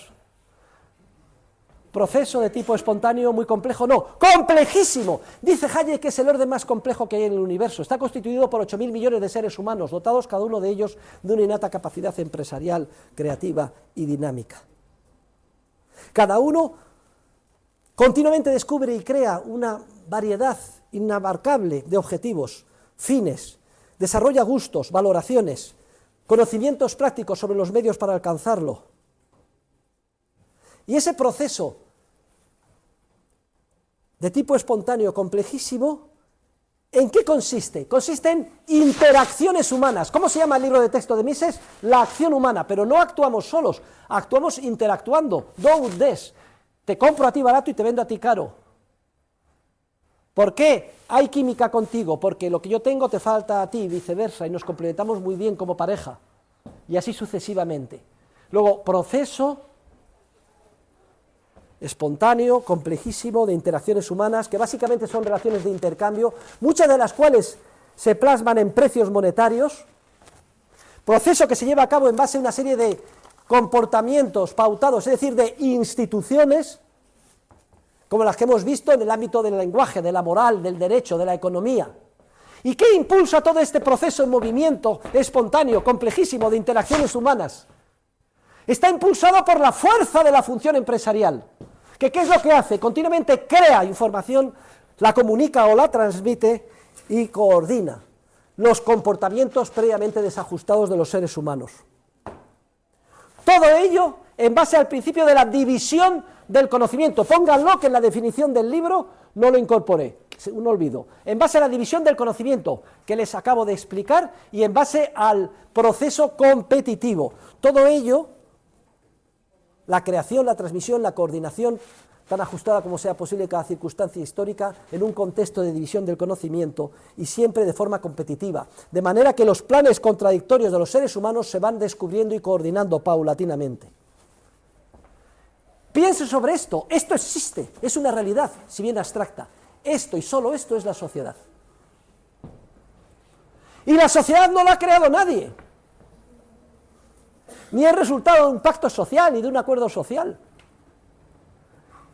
S1: Proceso de tipo espontáneo, muy complejo, no, complejísimo. Dice Hayek que es el orden más complejo que hay en el universo. Está constituido por 8.000 millones de seres humanos, dotados cada uno de ellos de una innata capacidad empresarial, creativa y dinámica. Cada uno continuamente descubre y crea una variedad inabarcable de objetivos, fines, desarrolla gustos, valoraciones, conocimientos prácticos sobre los medios para alcanzarlo. Y ese proceso de tipo espontáneo, complejísimo, ¿en qué consiste? Consiste en interacciones humanas. ¿Cómo se llama el libro de texto de Mises? La acción humana, pero no actuamos solos, actuamos interactuando, do ut des. Te compro a ti barato y te vendo a ti caro. ¿Por qué? Hay química contigo, porque lo que yo tengo te falta a ti y viceversa, y nos complementamos muy bien como pareja, y así sucesivamente. Luego, proceso espontáneo, complejísimo, de interacciones humanas, que básicamente son relaciones de intercambio, muchas de las cuales se plasman en precios monetarios, proceso que se lleva a cabo en base a una serie de comportamientos pautados, es decir, de instituciones, como las que hemos visto en el ámbito del lenguaje, de la moral, del derecho, de la economía. ¿Y qué impulsa todo este proceso en movimiento espontáneo, complejísimo, de interacciones humanas? Está impulsado por la fuerza de la función empresarial, que ¿qué es lo que hace? Continuamente crea información, la comunica o la transmite y coordina los comportamientos previamente desajustados de los seres humanos. Todo ello en base al principio de la división del conocimiento. Pónganlo, que en la definición del libro no lo incorporé, un olvido. En base a la división del conocimiento que les acabo de explicar y en base al proceso competitivo. Todo ello, la creación, la transmisión, la coordinación, tan ajustada como sea posible en cada circunstancia histórica, en un contexto de división del conocimiento y siempre de forma competitiva, de manera que los planes contradictorios de los seres humanos se van descubriendo y coordinando paulatinamente. Piense sobre esto existe, es una realidad, si bien abstracta. Esto y solo esto es la sociedad. Y la sociedad no la ha creado nadie, ni es resultado de un pacto social, ni de un acuerdo social.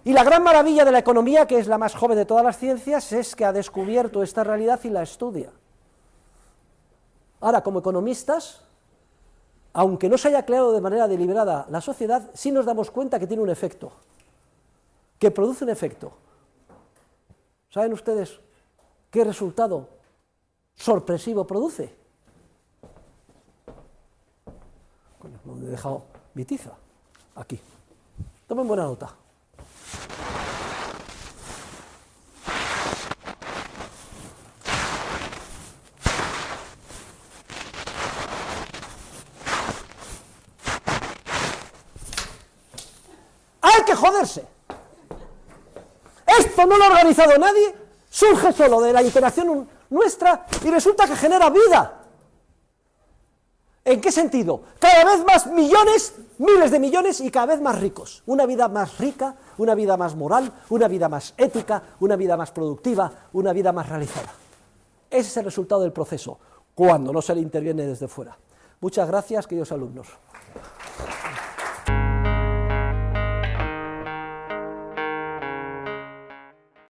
S1: Y la gran maravilla de la economía, que es la más joven de todas las ciencias, es que ha descubierto esta realidad y la estudia. Ahora, como economistas, aunque no se haya creado de manera deliberada la sociedad, sí nos damos cuenta que tiene un efecto, que produce un efecto. ¿Saben ustedes qué resultado sorpresivo produce? ¿Dónde he dejado mi tiza? Aquí. Tomen buena nota. ¡Hay que joderse! Esto no lo ha organizado nadie, surge solo de la interacción nuestra y resulta que genera vida. ¿En qué sentido? Cada vez más millones, miles de millones y cada vez más ricos. Una vida más rica, una vida más moral, una vida más ética, una vida más productiva, una vida más realizada. Ese es el resultado del proceso, cuando no se le interviene desde fuera. Muchas gracias, queridos alumnos.